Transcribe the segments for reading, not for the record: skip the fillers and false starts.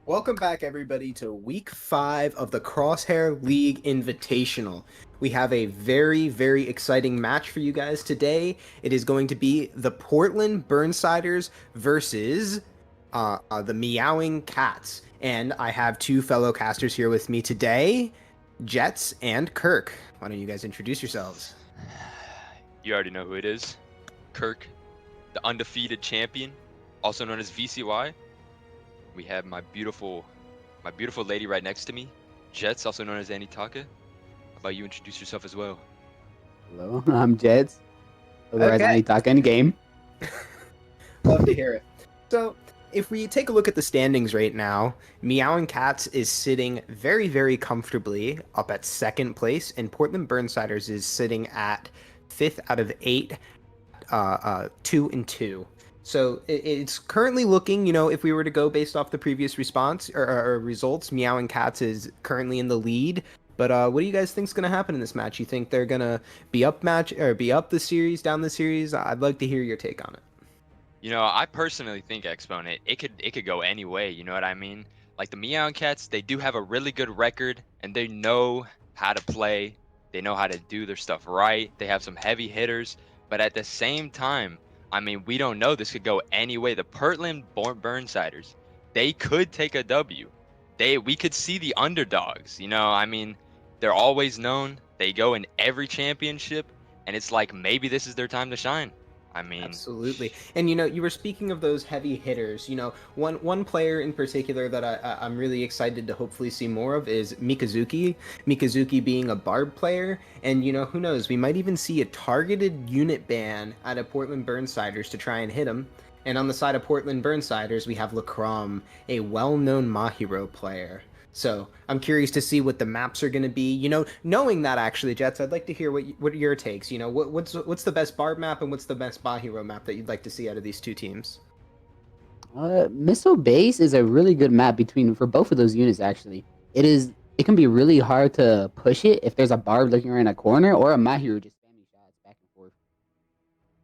Welcome back, everybody, to week 5 of the Crosshair League Invitational. We have a very, very exciting match for you guys today. It is going to be the Portland Burnsiders versus the Meowing Cats. And I have two fellow casters here with me today, Jets and Kirk. Why don't you guys introduce yourselves? You already know who it is. Kirk, the undefeated champion, also known as VCY. We have my beautiful lady right next to me, Jets, also known as Anitaka. How about you introduce yourself as well? Hello, I'm Jeds. Otherwise, Okay. I talk in game. Love to hear it. So, if we take a look at the standings right now, Meowing Cats is sitting very, very comfortably up at second place, and Portland Burnsiders is sitting at fifth out of eight, 2-2. So it's currently looking, if we were to go based off the previous response or results, Meowing Cats is currently in the lead. But what do you guys think is going to happen in this match? You think they're going to be up the series, down the series? I'd like to hear your take on it. I personally think Exponent, it could go any way, you know what I mean? Like the Meowing Cats, they do have a really good record and they know how to play. They know how to do their stuff right. They have some heavy hitters, but at the same time, I mean, we don't know. This could go any way. The Portland Burnsiders, they could take a W. We could see the underdogs, I mean, they're always known. They go in every championship and it's like maybe this is their time to shine. I mean, Absolutely. And you were speaking of those heavy hitters. One player in particular that I'm really excited to hopefully see more of is Mikazuki. Mikazuki being a Barb player, and who knows, we might even see a targeted unit ban out of Portland Burnsiders to try and hit him. And on the side of Portland Burnsiders, we have Lacrom, a well-known Mahiro player. So I'm curious to see what the maps are going to be. Knowing that actually, Jets, I'd like to hear what are your takes. What's the best Barb map and what's the best Bahiro map that you'd like to see out of these two teams? Missile Base is a really good map for both of those units. Actually, it can be really hard to push it if there's a Barb looking around a corner or a Mahiru just spamming shots back and forth.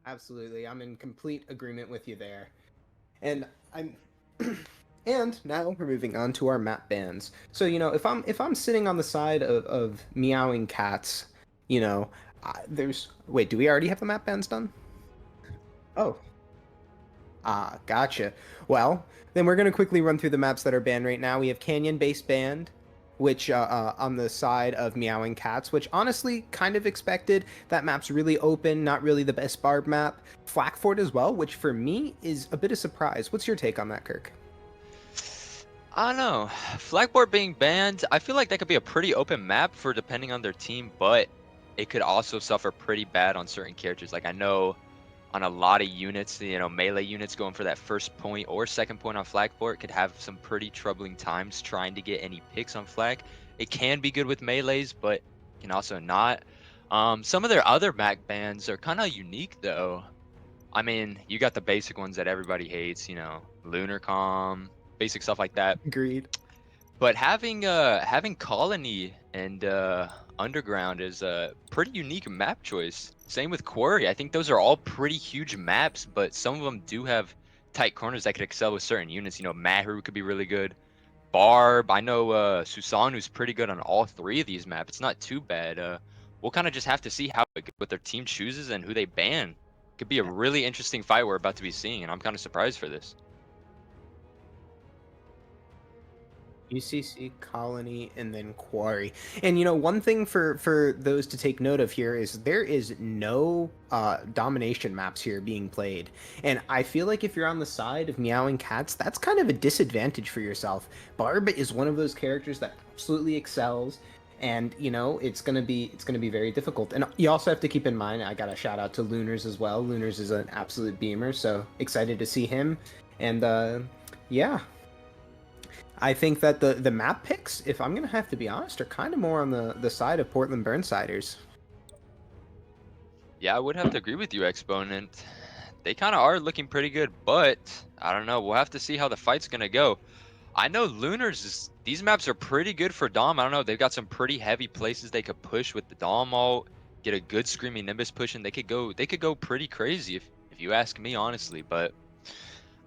Absolutely, I'm in complete agreement with you there. And I'm and now we're moving on to our map bans. So if I'm sitting on the side of Meowing Cats, there's wait, do we already have the map bans done? Oh, gotcha. Well, then we're going to quickly run through the maps that are banned right now. We have Canyon Base banned, which on the side of Meowing Cats, which honestly kind of expected. That map's really open, not really the best Barb map. Flackford as well, which for me is a bit of surprise. What's your take on that, Kirk? I don't know. Flagboard being banned, I feel like that could be a pretty open map for depending on their team, but it could also suffer pretty bad on certain characters. Like I know on a lot of units, melee units going for that first point or second point on Flagboard could have some pretty troubling times trying to get any picks on flag. It can be good with melees, but can also not. Some of their other map bans are kind of unique though. I mean, you got the basic ones that everybody hates, Lunar Calm, basic stuff like that. Agreed. But having Colony and Underground is a pretty unique map choice. Same with Quarry. I think those are all pretty huge maps, but some of them do have tight corners that could excel with certain units. Mahru could be really good. Barb, I know Susanu's pretty good on all three of these maps. It's not too bad. We'll kind of just have to see what their team chooses and who they ban. Could be a really interesting fight we're about to be seeing, and I'm kind of surprised for this. UCC, Colony, and then Quarry. And one thing for those to take note of here is there is no domination maps here being played. And I feel like if you're on the side of Meowing Cats, that's kind of a disadvantage for yourself. Barb is one of those characters that absolutely excels. And it's gonna be very difficult. And you also have to keep in mind, I got a shout out to Lunars as well. Lunars is an absolute beamer, so excited to see him. And yeah, I think that the map picks, if I'm gonna have to be honest, are kind of more on the side of Portland Burnsiders. Yeah, I would have to agree with you, Exponent. They kind of are looking pretty good, but I don't know. We'll have to see how the fight's gonna go. I know these maps are pretty good for Dom. I don't know. They've got some pretty heavy places they could push with the Dom ult, get a good Screaming Nimbus push, and they could go pretty crazy if you ask me honestly. But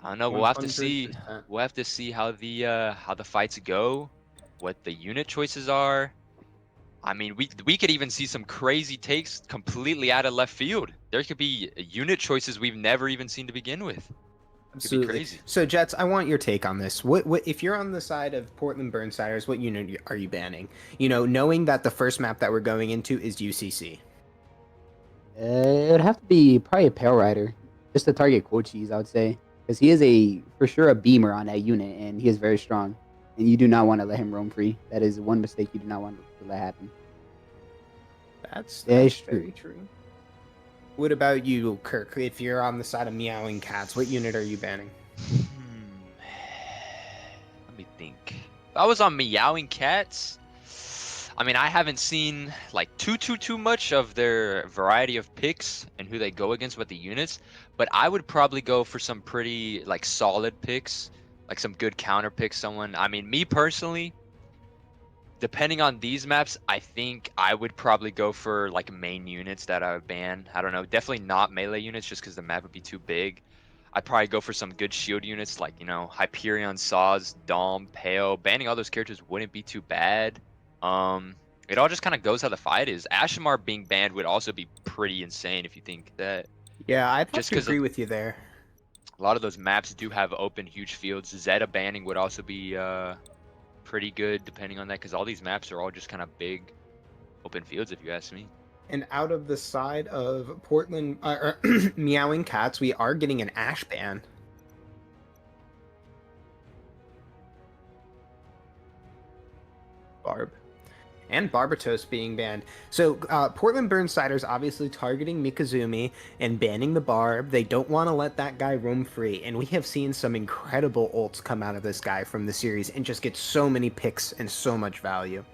I don't know. We'll have to see. 100%. We'll have to see how the fights go, what the unit choices are. I mean, we could even see some crazy takes completely out of left field. There could be unit choices we've never even seen to begin with. Could be Absolutely. crazy. So, Jets, I want your take on this. What if you're on the side of Portland Burnsiders? What unit are you banning? You know, knowing that the first map that we're going into is UCC. It would have to be probably a Pale Rider, just to target Cold Cheese, I would say, because he is for sure a beamer on that unit, and he is very strong. And you do not want to let him roam free. That is one mistake you do not want to let happen. That's Very very true. What about you, Kirk? If you're on the side of Meowing Cats, what unit are you banning? Let me think. If I was on Meowing Cats, I mean, I haven't seen like too much of their variety of picks and who they go against with the units, but I would probably go for some pretty like solid picks, like some good counter picks. Someone, I mean, me personally, depending on these maps, I think I would probably go for like main units that I would ban. I don't know, definitely not melee units just because the map would be too big. I'd probably go for some good shield units like, you know, Hyperion, Saws, Dom, Pale. Banning all those characters wouldn't be too bad. It all just kind of goes how the fight is. Ashamar being banned would also be pretty insane if you think that. Yeah, I'd have Just to because a agree with you there. lot of those maps do have open huge fields. Zeta banning would also be pretty good depending on that because all these maps are all just kind of big open fields if you ask me. And out of the side of Portland, Meowing Cats, we are getting an Ash ban. Barb. And Barbatos being banned. So Portland Burnsiders obviously targeting Mikazumi and banning the Barb. They don't want to let that guy roam free. And we have seen some incredible ults come out of this guy from the series and just get so many picks and so much value.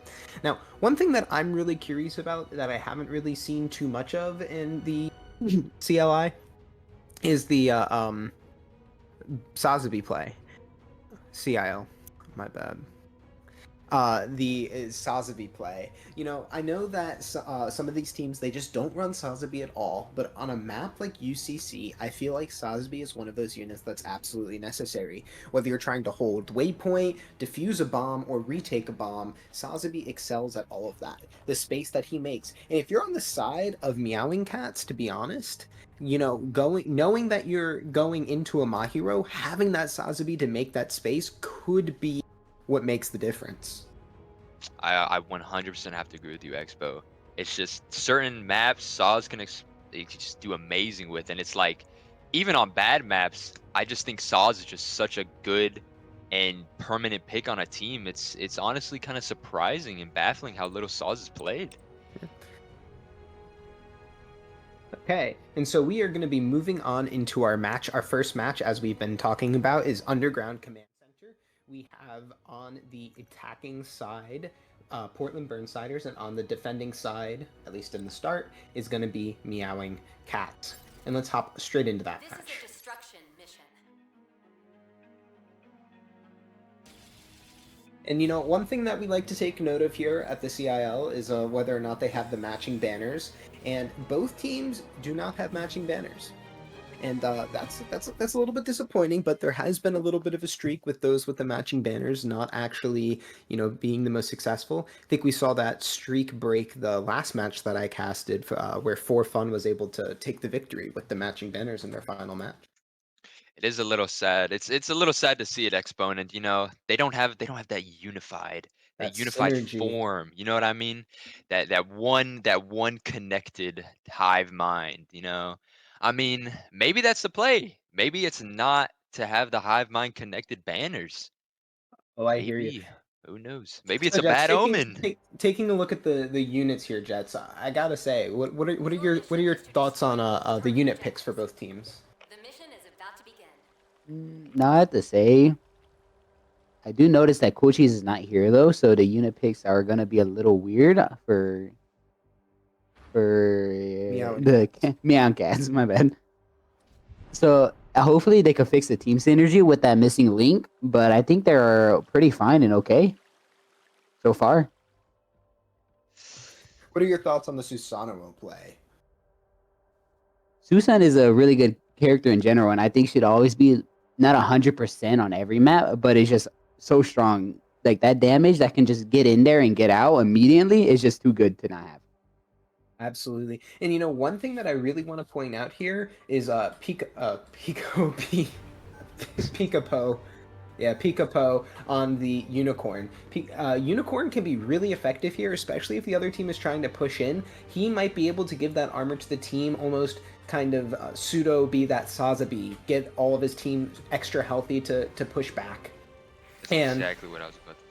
Now, one thing that I'm really curious about that I haven't really seen too much of in the CLI is the Sazabi play. CIL. My bad. The Sazabi play. You know, I know that some of these teams, they just don't run Sazabi at all, but on a map like UCC, I feel like Sazabi is one of those units that's absolutely necessary. Whether you're trying to hold waypoint, defuse a bomb, or retake a bomb, Sazabi excels at all of that. The space that he makes. And if you're on the side of Meowing Cats, to be honest, you know, knowing that you're going into a Mahiro, having that Sazabi to make that space could be what makes the difference. I 100% have to agree with you, Expo. It's just certain maps Saws they can just do amazing with, and it's like even on bad maps, I just think Saws is just such a good and permanent pick on a team. It's honestly kind of surprising and baffling how little Saws is played. Okay, and so we are going to be moving on into our match. Our first match, as we've been talking about, is Underground Command Center. We have on the attacking side Portland Burnsiders, and on the defending side, at least in the start, is going to be Meowing Cats. And let's hop straight into that match. This is a destruction mission. And you know, one thing that we like to take note of here at the CIL is whether or not they have the matching banners, and both teams do not have matching banners. And that's a little bit disappointing, but there has been a little bit of a streak with those with the matching banners not actually, you know, being the most successful. I think we saw that streak break the last match that I casted, where For Fun was able to take the victory with the matching banners in their final match. It is a little sad. It's a little sad to see it, Exponent. You know, they don't have that That unified synergy. form. You know what I mean? That one connected hive mind. You know, I mean, maybe that's the play. Maybe it's not to have the hive mind connected banners. Oh, I hear you. Maybe. Who knows? Maybe it's So a Jets, bad omen. taking a look at the units here, Jets. I gotta say, what are your thoughts on the unit picks for both teams? The mission is about to begin. Now I have to say, I do notice that Cool Cheese is not here though, so the unit picks are gonna be a little weird for the Meowing Cats. My bad. So hopefully they could fix the team synergy with that missing link, but I think they're pretty fine and okay so far. What are your thoughts on the Susanoo play? Susan is a really good character in general, and I think she'd always be not 100% on every map, but it's just so strong. Like that damage that can just get in there and get out immediately is just too good to not have. Absolutely. And you know, one thing that I really want to point out here is Picapo. Yeah, Picapo on the Unicorn. Unicorn can be really effective here, especially if the other team is trying to push in. He might be able to give that armor to the team, almost kind of pseudo be that Sazabi, get all of his team extra healthy to push back. That's And exactly what I was about to say.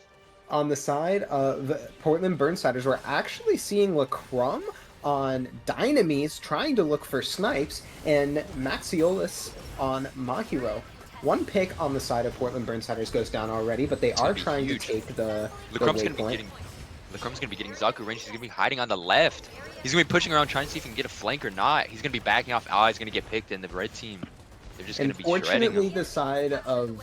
on the side of Portland Burnsiders, we're actually seeing Lacrum on Dynamis trying to look for snipes, and Maxiolis on Mahiro. One pick on the side of Portland Burnsiders goes down already, but they are trying to take the Lacrum's gonna be waypoint. getting Zaku range. He's gonna be hiding on the left. He's gonna be pushing around trying to see if he can get a flank or not. He's gonna be backing off. He's gonna get picked in the red team. They're just gonna be shredding Unfortunately, him. the side of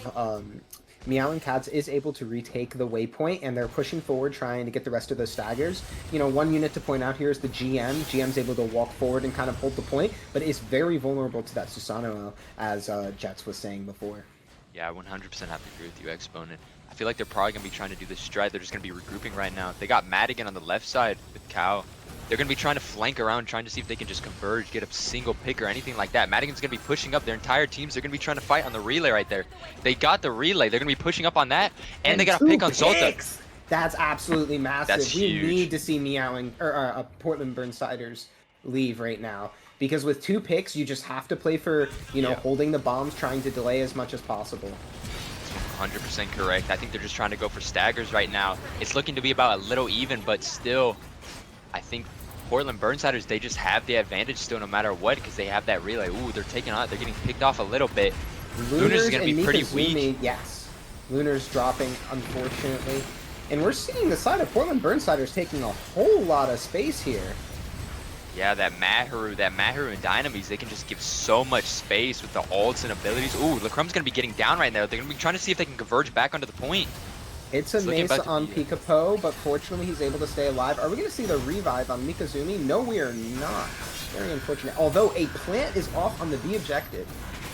Meowing Cats is able to retake the waypoint, and they're pushing forward trying to get the rest of those staggers. You know, one unit to point out here is the GM. GM's able to walk forward and kind of hold the point, but is very vulnerable to that Susanoo, as Jets was saying before. Yeah, I 100% have to agree with you, Exponent. I feel like they're probably going to be trying to do this stride. They're just going to be regrouping right now. They got Madigan on the left side with Cow. They're going to be trying to flank around, trying to see if they can just converge, get a single pick or anything like that. Madigan's going to be pushing up their entire teams. They're going to be trying to fight on the relay right there. They got the relay. They're going to be pushing up on that, and they got a pick on Zolta. That's absolutely massive. That's we huge. need to see Meowing or Portland Burnsiders leave right now, because with 2 picks, you just have to play for, you know, holding the bombs, trying to delay as much as possible. 100% correct. I think they're just trying to go for staggers right now. It's looking to be about a little even, but still, I think Portland Burnsiders, they just have the advantage still no matter what, because they have that relay. Ooh, they're taking on, they're getting picked off a little bit. Lunar's going to be pretty weak. Yes. Lunar's dropping, unfortunately. And we're seeing the side of Portland Burnsiders taking a whole lot of space here. Yeah, that Maharu and Dynamis, they can just give so much space with the ults and abilities. Ooh, Lacrum's going to be getting down right now. They're going to be trying to see if they can converge back onto the point. It's a mace on Picapo, but fortunately he's able to stay alive. Are we going to see the revive on Mikazumi? No, we are not. Very unfortunate. Although a plant is off on the B objective.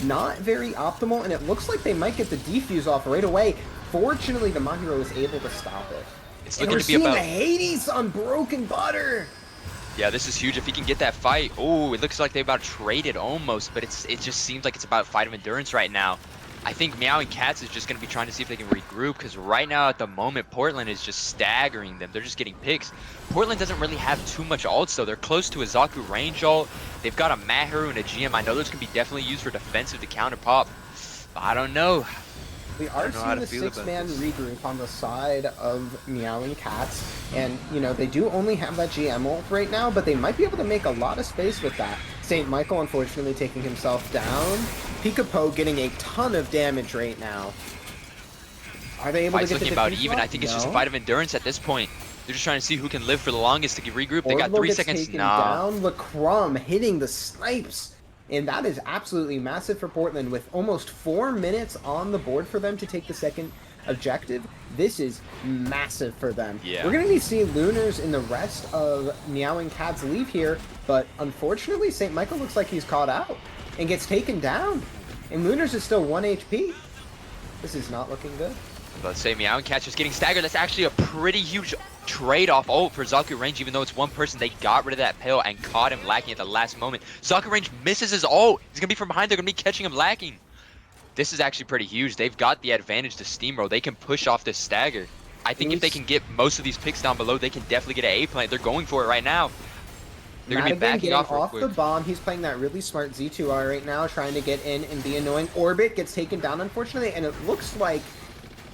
Not very optimal, and it looks like they might get the defuse off right away. Fortunately, the Mahiro is able to stop it. It's And looking we're to be seeing about... the Hades on Broken Butter. Yeah, this is huge if he can get that fight. Oh, it looks like they about traded almost, but it just seems like it's about fight of endurance right now. I think Meowing Cats is just going to be trying to see if they can regroup, because right now at the moment, Portland is just staggering them. They're just getting picks. Portland doesn't really have too much ults, though. They're close to a Zaku range ult. They've got a Maharu and a GM. I know those can be definitely used for defensive to counter pop, but I don't know. We are seeing the 6-man regroup on the side of Meowing Cats, and, you know, they do only have that GM ult right now, but they might be able to make a lot of space with that. St. Michael, unfortunately, taking himself down. Picapo getting a ton of damage right now. Are they able to get the about defuse even. off? I think it's No. just a fight of endurance at this point. They're just trying to see who can live for the longest to get regroup. They got Orbital 3 gets seconds taken now. down. Lacrum hitting the snipes. And that is absolutely massive for Portland, with almost 4 minutes on the board for them to take the second objective. This is massive for them. Yeah. We're going to see Lunars in the rest of Meowing Cats leave here, but unfortunately, St. Michael looks like he's caught out and gets taken down. And Lunars is still 1 HP. This is not looking good. Let's say Meowing Cats just getting staggered. That's actually a pretty huge trade-off ult for Zaku range, even though it's one person. They got rid of that pill and caught him lacking at the last moment. Zaku range misses his ult. He's gonna be from behind. They're gonna be catching him lacking. This is actually pretty huge. They've got the advantage to steamroll. They can push off this stagger. I think if they can get most of these picks down below, they can definitely get an A plant. They're going for it right now. They're gonna be backing off real quick. The bomb. He's playing that really smart Z2R right now, trying to get in and be annoying. Orbit gets taken down, unfortunately, and it looks like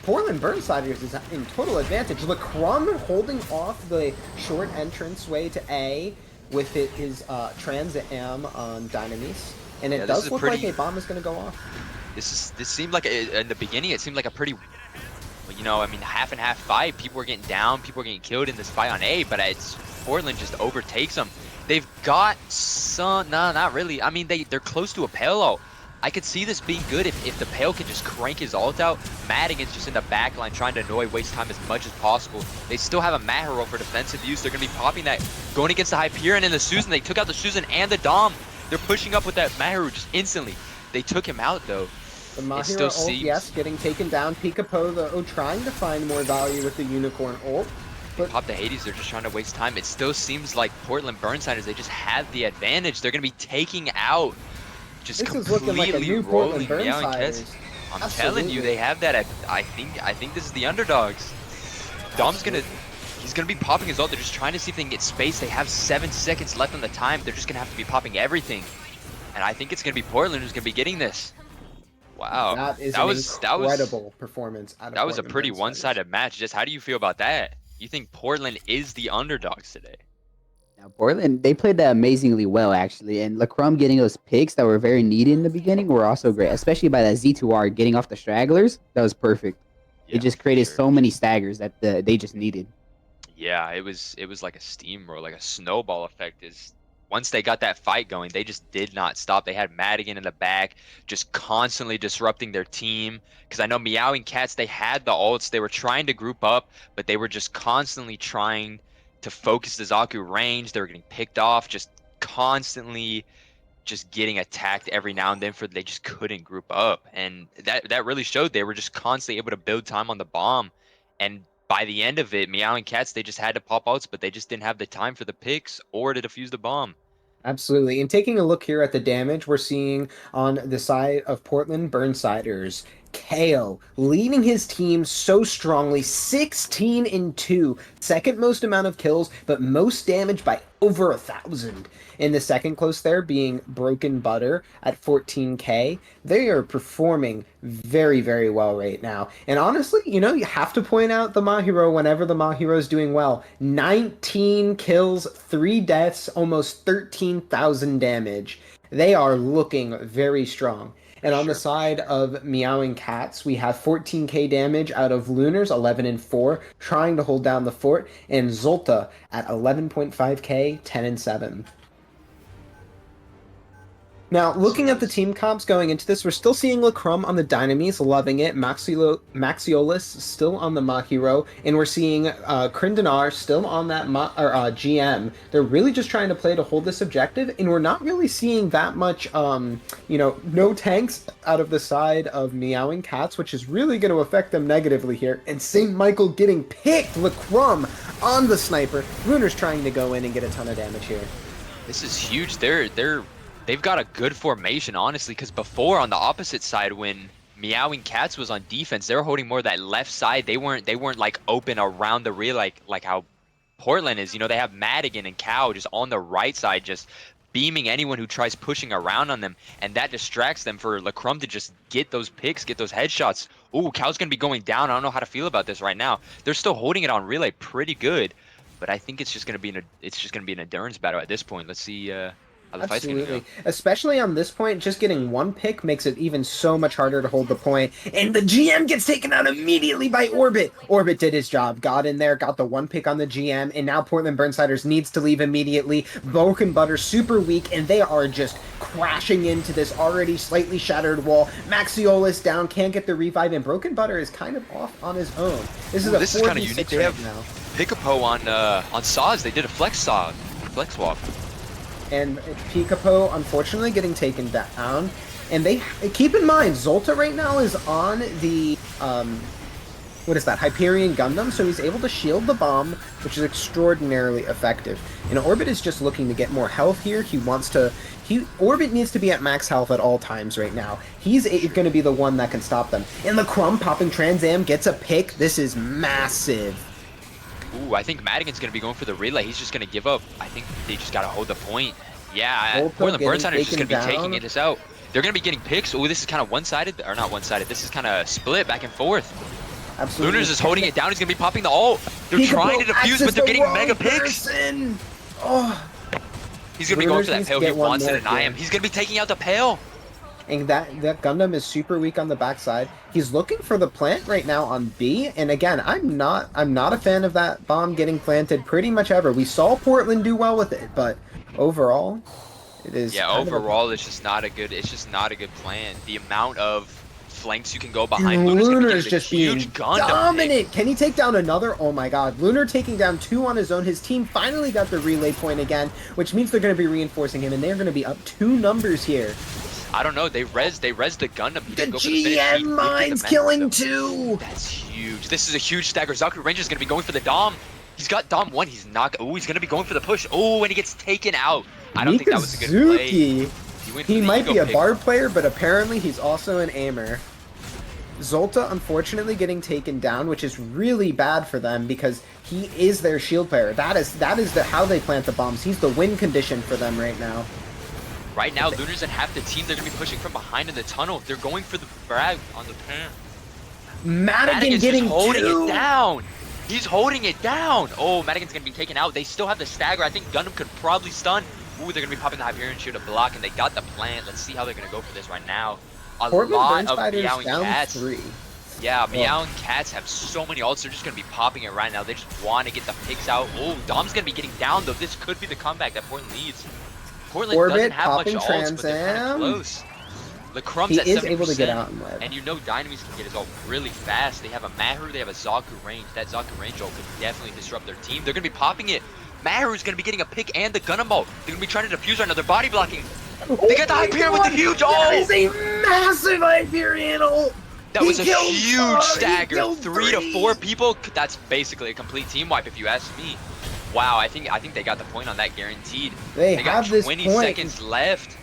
Portland Burnsiders is in total advantage. Lacrum holding off the short entranceway to A with his transit am on Dynamis, and it does look like a bomb is going to go off. This seemed like in the beginning. It seemed like a pretty, you know, I mean, half and half fight. People were getting down. People were getting killed in this fight on A, but it's Portland just overtakes them. They've got some. No, not really. I mean, they're close to a payload. I could see this being good if the Pale can just crank his ult out. Madigan's just in the back line trying to annoy, waste time as much as possible. They still have a Maharo for defensive use. They're going to be popping that, going against the Hyperion and the Susan. They took out the Susan and the Dom. They're pushing up with that Maharo just instantly. They took him out, though. The It still Mahiro ult, seems. yes, getting taken down. Pikapo, though, trying to find more value with the Unicorn ult. They pop the Hades, they're just trying to waste time. It still seems like Portland Burnsiders, they just have the advantage. They're going to be taking out, just This is looking like a completely new Portland rolling Meowing Cats. Burnsiders. I'm telling you, they have that. I think this is the underdogs. Dom's he's gonna be popping his ult. They're just trying to see if they can get space. They have 7 seconds left on the time. They're just gonna have to be popping everything. And I think it's gonna be Portland who's gonna be getting this. Wow, That is an incredible performance. That was a pretty one-sided match. Just how do you feel about that? You think Portland is the underdogs today? Now, Portland, they played that amazingly well, actually. And LaCrum getting those picks that were very needed in the beginning were also great, especially by that Z2R getting off the stragglers. That was perfect. Yeah, it just created so many staggers that they just needed. Yeah, it was like a steamroll, like a snowball effect. Once they got that fight going, they just did not stop. They had Madigan in the back, just constantly disrupting their team. Because I know Meowing Cats, they had the ults. They were trying to group up, but they were just constantly trying to focus the Zaku range. They were getting picked off, just constantly just getting attacked every now and then they just couldn't group up. And that really showed. They were just constantly able to build time on the bomb. And by the end of it, Meowing Cats, they just had to pop outs, but they just didn't have the time for the picks or to defuse the bomb. Absolutely. And taking a look here at the damage we're seeing on the side of Portland Burnsiders, KO leading his team so strongly, 16-2, second most amount of kills, but most damage by over 1,000. In the second close there being Broken Butter at 14k. They are performing very, very well right now. And honestly, you have to point out the Mahiro whenever the Mahiro is doing well. 19 kills, 3 deaths, almost 13,000 damage. They are looking very strong. And on the side of Meowing Cats, we have 14k damage out of Lunars, 11-4, trying to hold down the fort, and Zolta at 11.5k, 10-7. Now, looking at the team comps going into this, we're still seeing LaCrum on the Dynamis, loving it. Maxiolis still on the Mahiro, and we're seeing Krindanar still on that GM. They're really just trying to play to hold this objective, and we're not really seeing that much, no tanks out of the side of Meowing Cats, which is really going to affect them negatively here. And St. Michael getting picked, LaCrum on the sniper. Lunar's trying to go in and get a ton of damage here. This is huge. They've got a good formation, honestly, because before on the opposite side, when Meowing Cats was on defense, they were holding more of that left side. They weren't like open around the rear like how Portland is. They have Madigan and Cow just on the right side, just beaming anyone who tries pushing around on them, and that distracts them for LaCrum to just get those picks, get those headshots. Ooh, Cow's gonna be going down. I don't know how to feel about this right now. They're still holding it on relay pretty good, but I think it's just gonna be an endurance battle at this point. Let's see how the fight's gonna go. Especially on this point, just getting one pick makes it even so much harder to hold the point. And the GM gets taken out immediately by Orbit. Orbit did his job, got in there, got the one pick on the GM, and now Portland Burnsiders needs to leave immediately. Broken Butter super weak, and they are just crashing into this already slightly shattered wall. Maxiolis down, can't get the revive, and Broken Butter is kind of off on his own. This is kind of unique. They right have now. Pikapo on Saws. They did a flex swap. And Pikapo, unfortunately, getting taken down. And they keep in mind, Zolta right now is on the what is that, Hyperion Gundam, so he's able to shield the bomb, which is extraordinarily effective. And Orbit is just looking to get more health here. Orbit needs to be at max health at all times right now. He's going to be the one that can stop them. And LaCrum popping Trans Am gets a pick. This is massive. Ooh, I think Madigan's going to be going for the relay. He's just going to give up. I think they just got to hold the point. Yeah, Portland Burnsiders is just going to be taking it out. They're going to be getting picks. Ooh, this is kind of one-sided. Or not one-sided. This is kind of split back and forth. Absolutely. Lunars is holding it down. He's going to be popping the ult. They're trying to defuse, but they're getting mega picks. Oh. He's going to be going for that Pale. He wants to deny him. He's going to be taking out the Pale. And that Gundam is super weak on the backside. He's looking for the plant right now on B. And again, I'm not a fan of that bomb getting planted pretty much ever. We saw Portland do well with it, but overall, it is. Yeah, overall, it's just not a good plan. The amount of flanks you can go behind Lunar is just huge being dominant. Can he take down another? Oh my god. Lunar taking down 2 on his own. His team finally got the relay point again, which means they're going to be reinforcing him, and they're going to be up 2 numbers here. I don't know. They res the Gundam. He The didn't go for the finish. He GM went for the Mind's menace, killing though. too. That's huge. This is a huge stagger. Zaku Ranger's gonna be going for the Dom. He's got Dom 1. He's not. Oh, he's gonna be going for the push. Oh, and he gets taken out. I don't think that was a good play. He might be a bar player, but apparently he's also an aimer. Zolta unfortunately getting taken down, which is really bad for them because he is their shield player. That is how they plant the bombs. He's the win condition for them right now. Right now, Lunars and half the team, they're going to be pushing from behind in the tunnel. They're going for the frag on the pan. Madigan's getting just holding it down. He's holding it down. Oh, Madigan's going to be taken out. They still have the stagger. I think Gundam could probably stun. Ooh, they're going to be popping the Hyperion Shield to block, and they got the plan. Let's see how they're going to go for this right now. A lot of Meowing Cats. 3. Yeah, Meowing Cats have so many ults. They're just going to be popping it right now. They just want to get the picks out. Oh, Dom's going to be getting down, though. This could be the comeback that Portland needs. Portland doesn't have much ults, but they're kind of close. LeCrumb's at 70%, is able to get out and live. and you know Dynamis can get his ult really fast. They have a Mahiru, they have a Zaku range. That Zaku range ult could definitely disrupt their team. They're going to be popping it. Mahiru's going to be getting a pick and the Gundam ult. They're going to be trying to defuse right now. They're body blocking. They got the Hyperion with the huge ult! That is a massive Hyperion ult! That was a huge stagger. 3 to 4 people. That's basically a complete team wipe if you ask me. Wow, I think they got the point on that guaranteed. They got have this 20 point. seconds left.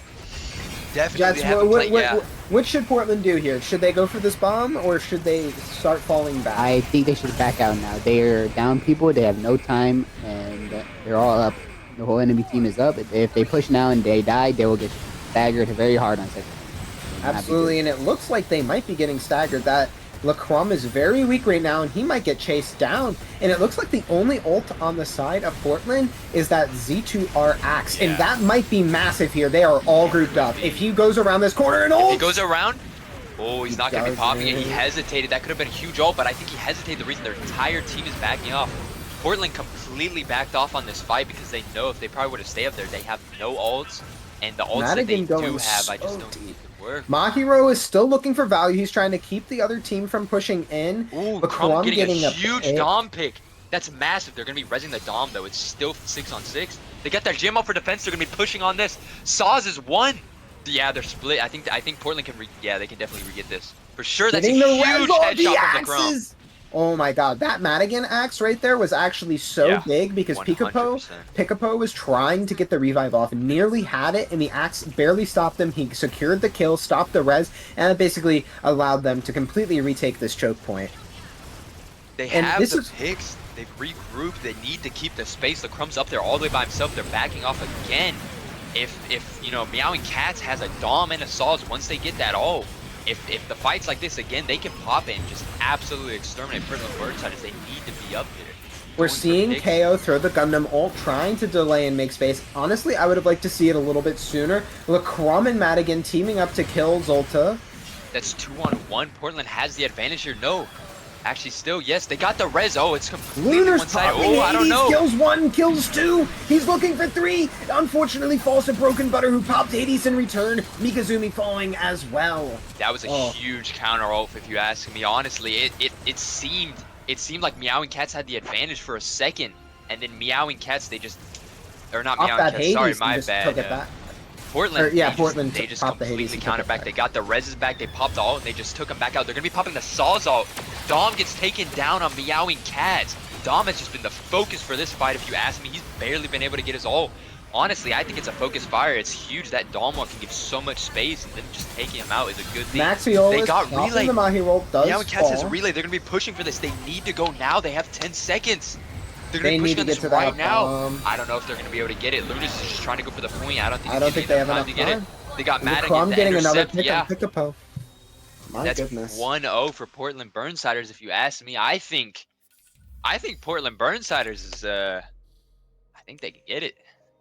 Definitely Jets, have a play, yeah. what should Portland do here? Should they go for this bomb or should they start falling back? I think they should back out now. They're down people. They have no time, and they're all up. The whole enemy team is up. If they push now and they die, they will get staggered very hard on second. Absolutely, and it looks like they might be getting staggered. That LeCrum is very weak right now, and he might get chased down. And it looks like the only ult on the side of Portland is that Z2R Axe, and that might be massive here. They are all grouped up. If he goes around this corner and ult, If he goes around, oh, he's not going to be popping it. He hesitated. That could have been a huge ult, but I think he hesitated. The reason their entire team is backing off. Portland completely backed off on this fight because they know if they probably would have stayed up there, they have no ults. And the ults that they do have, I just don't think it work. Mahiro is still looking for value. He's trying to keep the other team from pushing in. Ooh, LeCrum getting a huge Dom pick. That's massive. They're going to be rezzing the Dom, though. It's still 6-on-6. They got their GM up for defense. They're going to be pushing on this. Saz is 1. Yeah, they're split. I think Portland can they can definitely re-get this. For sure, that's a huge headshot from LeCrum. Oh my god, that Madigan axe right there was actually so big because 100%. Picapo was trying to get the revive off and nearly had it, and the axe barely stopped him. He secured the kill, stopped the res, and it basically allowed them to completely retake this choke point. They have the picks. They've regrouped. They need to keep the space. LeCrumb's up there all the way by himself. They're backing off again. If you know, Meowing Cats has a Dom and a Saws once they get that ult. If the fight's like this again, they can pop in and just absolutely exterminate Portland Burnsiders. They need to be up there. We're seeing KO throw the Gundam ult, trying to delay and make space. Honestly, I would have liked to see it a little bit sooner. LeCrum and Madigan teaming up to kill Zolta. That's 2-on-1. Portland has the advantage here. No. Actually, still, yes, they got the res. Oh, it's completely Lunar's one-sided. popping Oh, I don't know. Kills 1, kills 2. He's looking for 3. Unfortunately, falls to Broken Butter, who popped Hades in return. Mikazumi falling as well. That was a huge counter ult, if you ask me. Honestly, it seemed like Meowing Cats had the advantage for a second, and then Meowing Cats, they just, or not Meowing Cats. Hades, sorry, my bad. Portland, Portland they just popped the completely Hades countered back. They got the reses back. They popped the ult, and they just took them back out. They're gonna be popping the Saws ult. Dom gets taken down on Meowing Cats. Dom has just been the focus for this fight, if you ask me. He's barely been able to get his ult. Honestly, I think it's a focus fire. It's huge. That Dom ult can give so much space, and then just taking him out is a good thing. Maxiola they got relay. The Mahiro does Meowing Cats has fall. relay. They're gonna be pushing for this. They need to go now. They have 10 seconds. They're They gonna be need pushing to on get this to that right now. bomb. I don't know if they're gonna be able to get it. Lunas is just trying to go for the point. I don't think they have time enough to get time. it. They got Madigan LeCrum to getting another intercept. pick Yeah, on Picapo. My that's goodness. 1-0 for Portland Burnsiders. If you ask me, I think Portland Burnsiders is I think they can get it.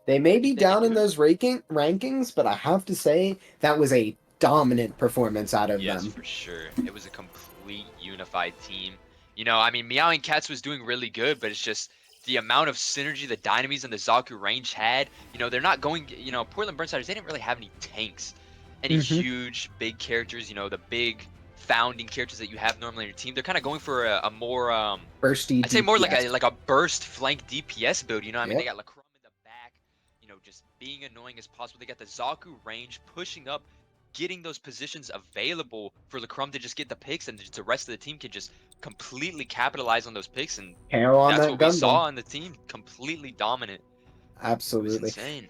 They may be down in those rankings, but I have to say that was a dominant performance out of them. Yes, for sure. It was a complete unified team. You know, I mean, Meowing Cats was doing really good, but it's just the amount of synergy the Dynamis and the Zaku range had. You know, they're not going, you know, Portland Burnsiders, they didn't really have any tanks, any huge, big characters, you know, the big founding characters that you have normally in your team. They're kind of going for a more, bursty I'd say more DPS. like a burst flank DPS build, you know what I mean? Yep. They got LeCrum in the back, you know, just being annoying as possible. They got the Zaku range pushing up, getting those positions available for LaCrum to just get the picks, and just the rest of the team can just completely capitalize on those picks. And Hair on that's that what we saw Gundam. on the team, completely dominant. It was Absolutely. insane.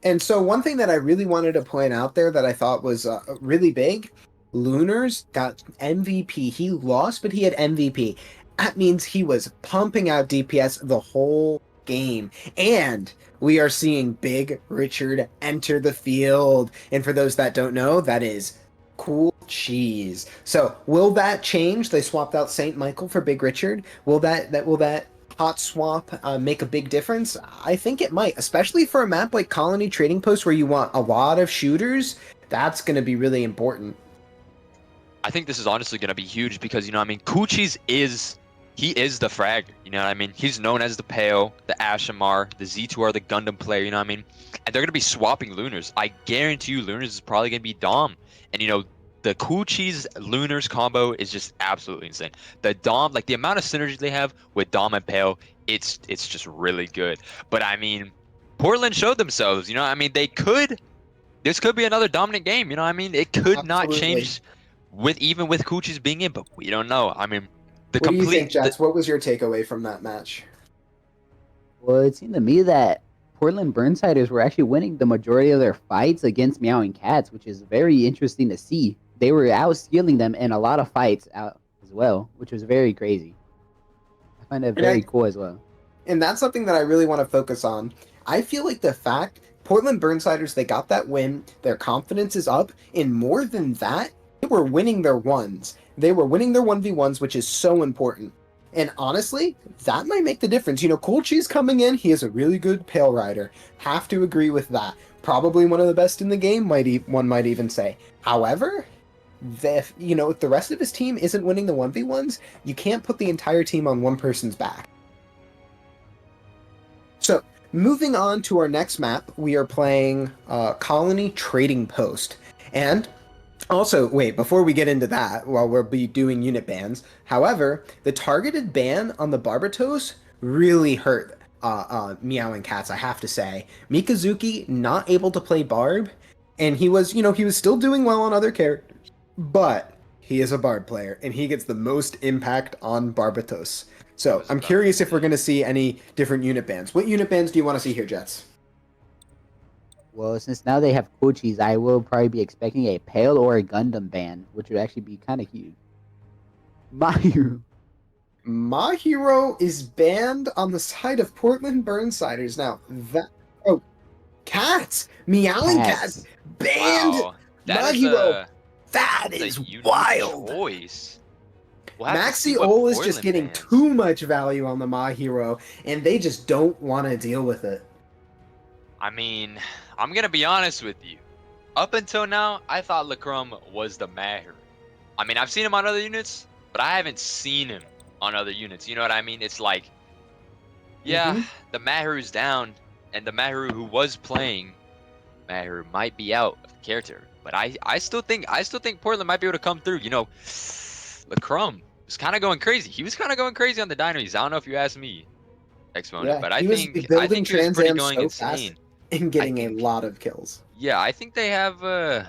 And so one thing that I really wanted to point out there that I thought was really big, Lunars got MVP. He lost, but he had MVP. That means he was pumping out DPS the whole game. And we are seeing Big Richard enter the field. And for those that don't know, that is Cool Cheese. So will that change? They swapped out Saint Michael for Big Richard. Will that hot swap make a big difference? I think it might, especially for a map like Colony Trading Post where you want a lot of shooters. That's going to be really important. I think this is honestly going to be huge because, Coochie's is the frag. You know what I mean? He's known as the Pale, the Ashamar, the Z2R, the Gundam player, you know what I mean? And they're going to be swapping Lunars. I guarantee you Lunars is probably going to be Dom. And, the Coochie's Lunars combo is just absolutely insane. The Dom, like the amount of synergy they have with Dom and Pale, it's just really good. But, Portland showed themselves, this could be another dominant game, you know what I mean? It could not change even with Coochie's being in, but we don't know. What do you think, Jets? What was your takeaway from that match? Well, it seemed to me that Portland Burnsiders were actually winning the majority of their fights against Meowing Cats, which is very interesting to see. They were out-skilling them in a lot of fights out as well, which was very crazy. I find that very cool as well. And that's something that I really want to focus on. I feel like the fact Portland Burnsiders, they got that win, their confidence is up, and more than that, they were winning their ones. They were winning their 1v1s, which is so important. And honestly, that might make the difference. Cool Cheese coming in, he is a really good Pale Rider. Have to agree with that. Probably one of the best in the game, one might even say. However, if the rest of his team isn't winning the 1v1s, you can't put the entire team on one person's back. So, moving on to our next map, we are playing Colony Trading Post. And also, wait, before we get into that, we'll be doing unit bans. However, the targeted ban on the Barbatos really hurt Meowing Cats, I have to say. Mikazuki not able to play Barb, and he was still doing well on other characters, but he is a Barb player, and he gets the most impact on Barbatos. So, I'm curious if we're going to see any different unit bans. What unit bans do you want to see here, Jets? Well, since now they have Coochies, I will probably be expecting a Pale or a Gundam ban, which would actually be kind of huge. Mahiro is banned on the side of Portland Burnsiders. Now, Cats! Meowing Cats! Banned! Wow. Mahiro! That is wild! Choice. Maxi Ol is just getting too much value on the Mahiro, and they just don't want to deal with it. I'm going to be honest with you. Up until now, I thought LaCrum was the Mahiru. I've seen him on other units, but I haven't seen him on other units. You know what I mean? It's like, yeah, the Mahiru's down, and the Mahiru who was playing Mahiru might be out of character. But I still think Portland might be able to come through. LaCrum was kind of going crazy. He was kind of going crazy on the Dynamis. I don't know if you ask me, Exponent, but I think he was pretty going insane. And getting a lot of kills. Yeah, I think they have. I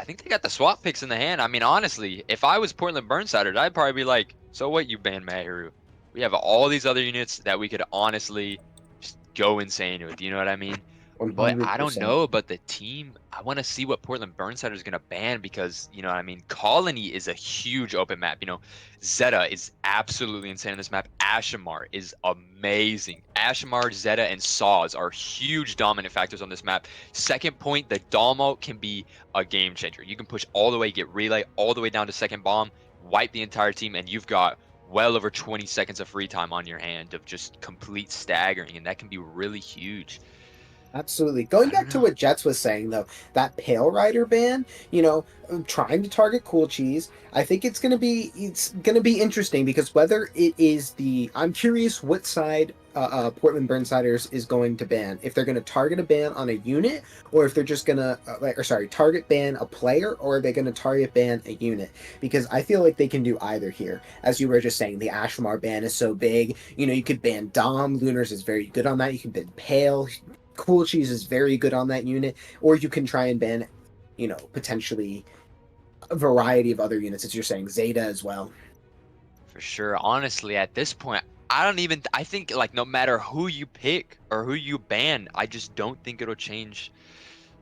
think they got the swap picks in the hand. Honestly, if I was Portland Burnsiders, I'd probably be like, "So what? You ban Mahiru? We have all these other units that we could honestly just go insane with." You know what I mean? 100%. But I don't know about the team. I want to see what Portland Burnsiders is gonna ban because Colony is a huge open map. Zeta is absolutely insane in this map. Ashamar is amazing. Ashamar, Zeta, and Saws are huge dominant factors on this map. Second point, the Dalmo can be a game changer. You can push all the way, get relay all the way down to second bomb, wipe the entire team, and you've got well over 20 seconds of free time on your hand of just complete staggering, and that can be really huge. Absolutely. Going back to what Jets was saying, though, that Pale Rider ban, trying to target Cool Cheese, I think it's gonna be interesting because whether it is I'm curious what side Portland Burnsiders is going to ban. If they're gonna target a ban on a unit, or if they're just gonna target ban a player, or are they gonna target ban a unit? Because I feel like they can do either here. As you were just saying, the Ashmar ban is so big. You could ban Dom. Lunars is very good on that. You can ban Pale. Cool Cheese is very good on that unit, or you can try and ban, potentially a variety of other units, as you're saying, Zeta as well. For sure. Honestly, at this point, I think like no matter who you pick or who you ban, I just don't think it'll change.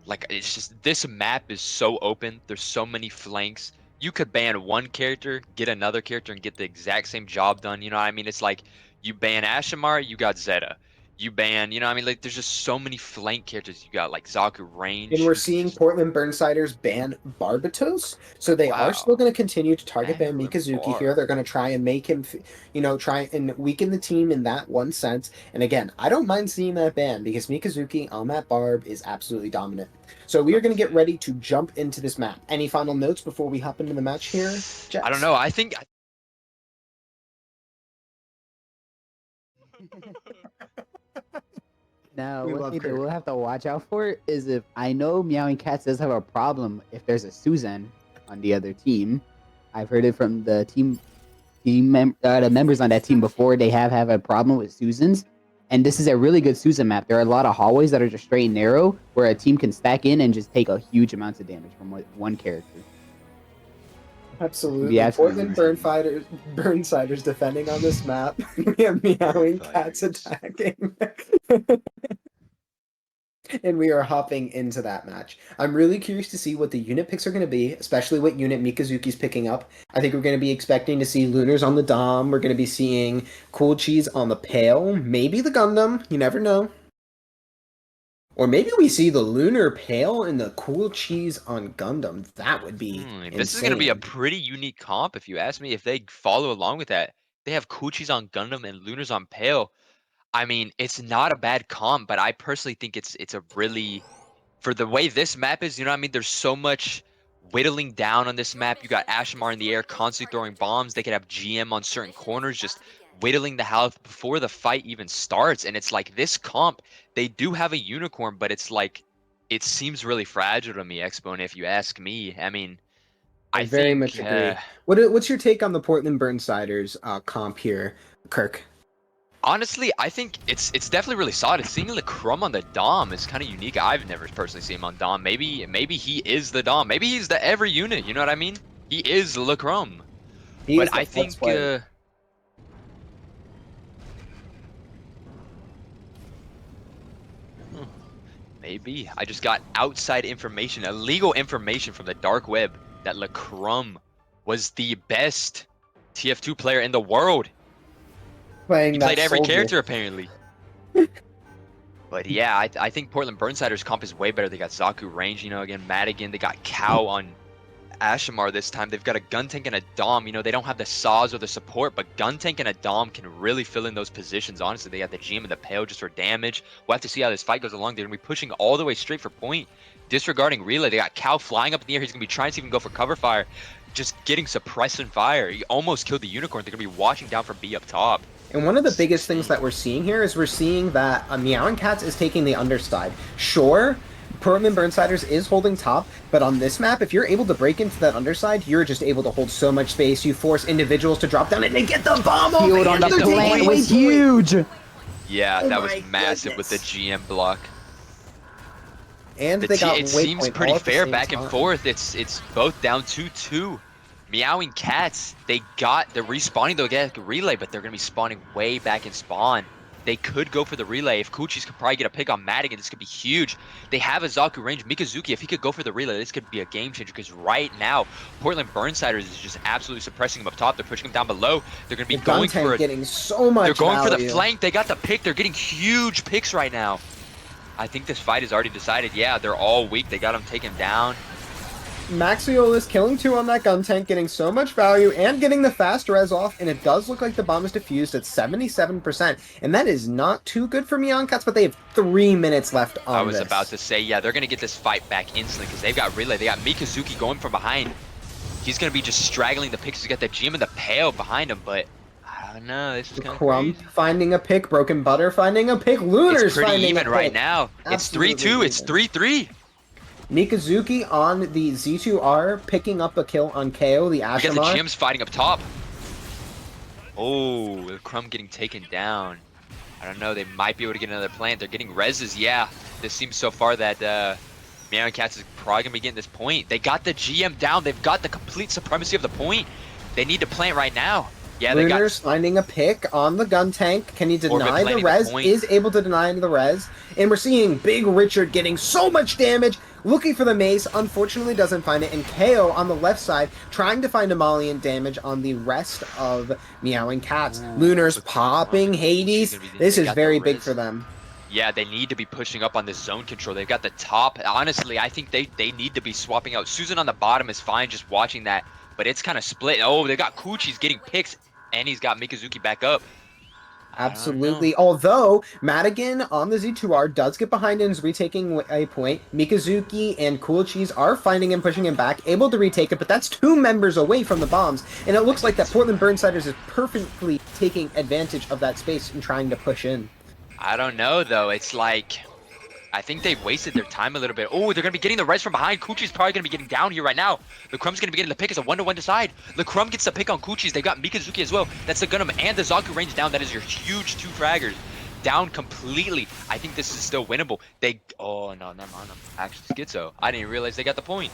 Like it's just this map is so open. There's so many flanks. You could ban one character, get another character, and get the exact same job done. You know what I mean? It's like you ban Ashamar, you got Zeta. You ban, you know what I mean? Like there's just so many flank characters. You got like Zaku And range. we're You could seeing just Portland Burnsiders ban Barbatos, so they are still wow. going to continue to target ban Banner with Mikazuki here. Barb. They're going to try and make him, try and weaken the team in that one sense. And again, I don't mind seeing that ban because Mikazuki on that Barb is absolutely dominant. So we are going to get ready to jump into this map. Any final notes before we hop into the match here, Jets? I don't know. I think Now, We one love thing that Kirk. we'll have to watch out for is if I know Meowing Cats does have a problem if there's a Susan on the other team. I've heard it from the the members on that team before. They have a problem with Susans, and this is a really good Susan map. There are a lot of hallways that are just straight and narrow where a team can stack in and just take a huge amounts of damage from one character. Absolutely. Yeah, Portland absolutely. Burnsiders defending on this map. We have Meowing Cats attacking. And we are hopping into that match. I'm really curious to see what the unit picks are going to be, especially what unit Mikazuki's picking up. I think we're going to be expecting to see Lunars on the Dom. We're going to be seeing Cool Cheese on the Pale. Maybe the Gundam. You never know. Or maybe we see the Lunar Pale and the Cool Cheese on Gundam. That would be this is gonna be a insane. pretty unique comp if you ask me. If they follow along with that, they have Coochies on Gundam and Lunars on Pale. I mean, it's not a bad comp, but I personally think it's a really for the way this map is. You know what I mean? There's so much whittling down on this map. You got Ashamar in the air, constantly throwing bombs. They could have GM on certain corners, just whittling the health before the fight even starts. And it's like this comp, they do have a unicorn, but it's like it seems really fragile to me, Exponent, if you ask me. I mean, I I very think much agree. What's your take on the Portland Burnsiders comp here, Kirk? honestly, I think it's definitely really solid. Seeing the Crumb on the Dom is kind of unique. I've never personally seen him on Dom. Maybe he is the Dom. Maybe he's the every unit. You know what I mean? He is Le Crumb. He But is the I flex think player. maybe I just got outside information, illegal information from the dark web that Le Crumb was the best TF2 player in the world. Playing He that played every soldier. character apparently. But yeah, I think Portland Burnsiders comp is way better. They got Zaku range, you know, again, Madigan. They got Cow on Ashamar this time. They've got a gun tank and a Dom. You know, they don't have the saws or the support, but gun tank and a Dom can really fill in those positions. Honestly, they got the GM and the Pale just for damage. We'll have to see how this fight goes along. They're going to be pushing all the way straight for point, disregarding relay. They got Cow flying up in the air. He's going to be trying to even go for cover fire, just getting suppressing fire. He almost killed the Unicorn. They're going to be watching down for B up top. And one of the biggest things that we're seeing here is we're seeing that Meowing Cats is taking the underside. Sure, Portland Burnsiders is holding top, but on this map, if you're able to break into that underside, you're just able to hold so much space. You force individuals to drop down and they get the bomb off. Shield on the plant was huge. Yeah, Oh that was my massive with the goodness. GM block. And they got It waypoint seems all pretty at the fair same back and time. forth. It's both down 2-2. Meowing Cats, they're respawning though get a relay, but they're gonna be spawning way back in spawn. They could go for the relay. If Coochies could probably get a pick on Madigan, this could be huge. They have a Zaku range. Mikazuki, if he could go for the relay, this could be a game changer because right now, Portland Burnsiders is just absolutely suppressing him up top. They're pushing him down below. They're gonna be The gun going tank for getting so much they're going for the value. flank. They got the pick. They're getting huge picks right now. I think this fight is already decided. Yeah, they're all weak. They got him taken down. Maxiolus killing 2 on that gun tank, getting so much value, and getting the fast res off, and it does look like the bomb is defused at 77%, and that is not too good for Meowing Cats, but they have 3 minutes left on I was this. about to say, yeah, they're going to get this fight back instantly because they've got relay. They got Mikazuki going from behind. He's going to be just straggling the picks. He's got the GM and the Pale behind him, but I don't know. This is kind of Crumb crazy. finding a pick, Broken Butter finding a pick, Lunars It's pretty finding even a right pick. now. Absolutely It's 3-2. It's even. 3-3. Mikazuki on the Z2R picking up a kill on KO, the We got the Ashamar. GMs fighting up top. Oh, the Crumb getting taken down. I don't know. They might be able to get another plant. They're getting reses. Yeah, this seems so far that Meowing Cats is probably gonna be getting this point. They got the GM down. They've got the complete supremacy of the point. They need to plant right now. Yeah, they Luner's got. finding a pick on the gun tank. Can he deny the planting the res? point. Is able to deny the res. And we're seeing Big Richard getting so much damage. Looking for the mace. Unfortunately doesn't find it. And KO on the left side trying to find emollient damage on the rest of Meowing Cats. Luner's popping Hades. This is very big for them. Yeah, they need to be pushing up on this zone control. They've got the top. Honestly, I think they need to be swapping out. Susan on the bottom is fine just watching that. But it's kind of split. Oh, they got Coochie's getting picks. And he's got Mikazuki back up. Absolutely. Although Madigan on the Z2R does get behind and is retaking a point. Mikazuki and Cool Cheese are finding him, pushing him back, able to retake it, but that's 2 members away from the bombs. And it looks like that Portland Burnsiders is perfectly taking advantage of that space and trying to push in. I don't know, though. It's like, I think they've wasted their time a little bit. Oh, they're going to be getting the res from behind. Coochie's probably going to be getting down here right now. LeCrumb's going to be getting the pick as a 1-to-1 decide. LeCrumb gets the pick on Coochie's. They got Mikazuki as well. That's the Gunham and the Zaku range down. That is your huge 2 fraggers. Down completely. I think this is still winnable. Oh, no, never mind. I'm actually schizo. I didn't realize they got the point.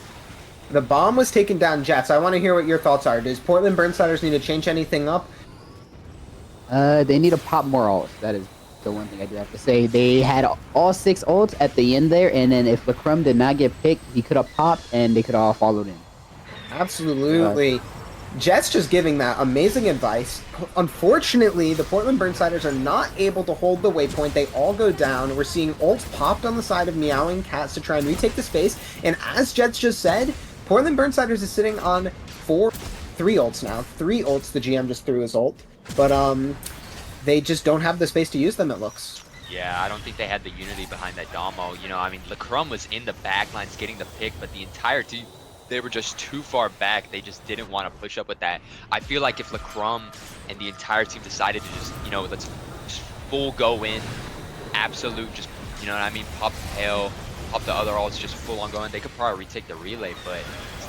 The bomb was taken down, Jets. I want to hear what your thoughts are. Does Portland Burnsiders need to change anything up? They need to pop more ults. That is the one thing I do have to say. They had all 6 ults at the end there, and then if LeCrumb did not get picked, he could have popped, and they could have all followed in. Absolutely. Jet's just giving that amazing advice. Unfortunately, the Portland Burnsiders are not able to hold the waypoint. They all go down. We're seeing ults popped on the side of Meowing Cats to try and retake the space. And as Jet's just said, Portland Burnsiders is sitting on 3 ults now. 3 ults, the GM just threw his ult. But, they just don't have the space to use them, it looks. Yeah, I don't think they had the unity behind that Domo. You know, I mean, LeCrumb was in the backlines getting the pick, but the entire team, they were just too far back. They just didn't want to push up with that. I feel like if LeCrumb and the entire team decided to just, you know, let's just full go in, absolute, just, you know what I mean, pop the tail, pop the other ults, just full on going, they could probably retake the relay, but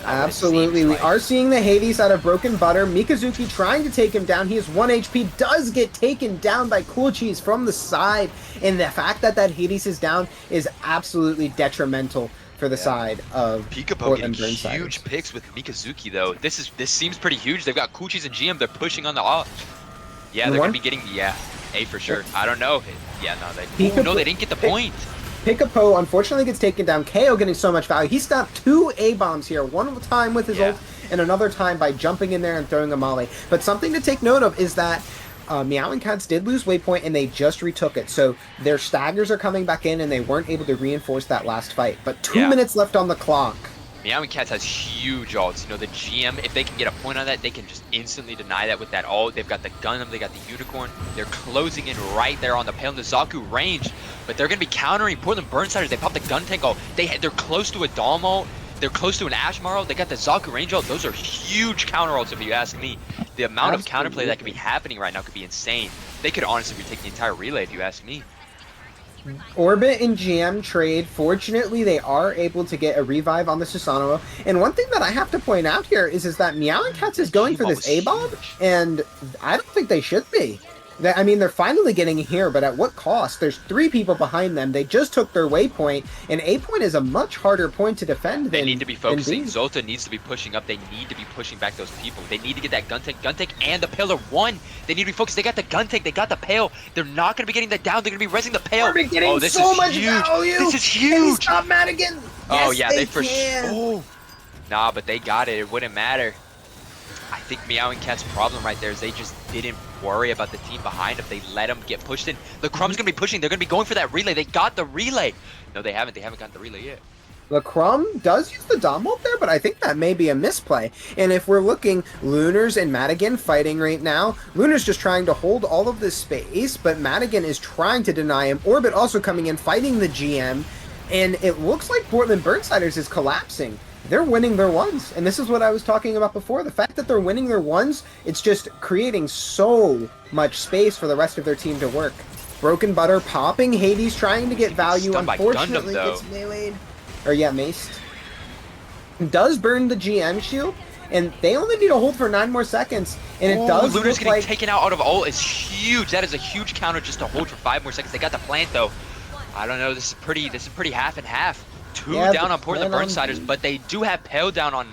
absolutely. We are seeing the Hades out of Broken Butter. Mikazuki trying to take him down. He has 1 HP, does get taken down by Cool Cheese from the side. And the fact that Hades is down is absolutely detrimental for the side of Portland Burnsiders. Huge picks with Mikazuki, though. This seems pretty huge. They've got Coochies and GM. They're pushing on the off. Yeah, they're going to be getting, A for sure. I don't know. Yeah, no, they didn't get the point. Pikapo unfortunately gets taken down. KO getting so much value. He stopped 2 A-bombs here. One time with his ult and another time by jumping in there and throwing a molly. But something to take note of is that Meowing Cats did lose waypoint and they just retook it. So their staggers are coming back in and they weren't able to reinforce that last fight. But 2 minutes left on the clock. Meowing Cats has huge ults. You know, the GM, if they can get a point on that, they can just instantly deny that with that ult. They've got the Gundam, they got the Unicorn. They're closing in right there on the pale. And the Zaku range, but they're going to be countering Portland Burnsiders. They popped the gun tank ult. They're close to a Dalmo. They're close to an Ashmar ult. They got the Zaku range ult. Those are huge counter ults if you ask me. The amount of counterplay that could be happening right now could be insane. They could honestly retake the entire relay if you ask me. Orbit and GM trade. Fortunately, they are able to get a revive on the Susanoo. And one thing that I have to point out here is that Meowing Cats is going for this A-bomb, and I don't think they should be. I mean, they're finally getting here, but at what cost? There's 3 people behind them. They just took their waypoint, and A point is a much harder point to defend than They need to be focusing. B. Zolta needs to be pushing up. They need to be pushing back those people. They need to get that gun tank, and the Paler 1. They need to be focused. They got the gun tank. They got the Pale. They're not going to be getting that down. They're going to be resing the Pale. They're getting this so is much huge. value. This is huge. Stop Madigan. Oh, Yes, yeah, they for can. sure. Nah, but they got it. It wouldn't matter. I think Meowing Cat's problem right there is they just didn't worry about the team behind them. They let them get pushed in. The Crumb's going to be pushing. They're going to be going for that relay. They got the relay. No, they haven't. They haven't gotten the relay yet. LeCrum does use the Dom ult there, but I think that may be a misplay. And if we're looking, Lunars and Madigan fighting right now. Lunar's just trying to hold all of this space, but Madigan is trying to deny him. Orbit also coming in, fighting the GM. And it looks like Portland Burnsiders is collapsing. They're winning their ones, and this is what I was talking about before. The fact that they're winning their ones, it's just creating so much space for the rest of their team to work. Broken Butter popping Hades, trying to get value. Unfortunately, gets meleeed. Or yeah, maced. Does burn the GM shield, and they only need to hold for 9 more seconds. And it does Lunar's look getting like taken out of ult is huge. That is a huge counter just to hold for 5 more seconds. They got the plant though. I don't know. This is pretty half and half. two Yeah, down the on Portland plan on Burnsiders, B. but they do have Pale down on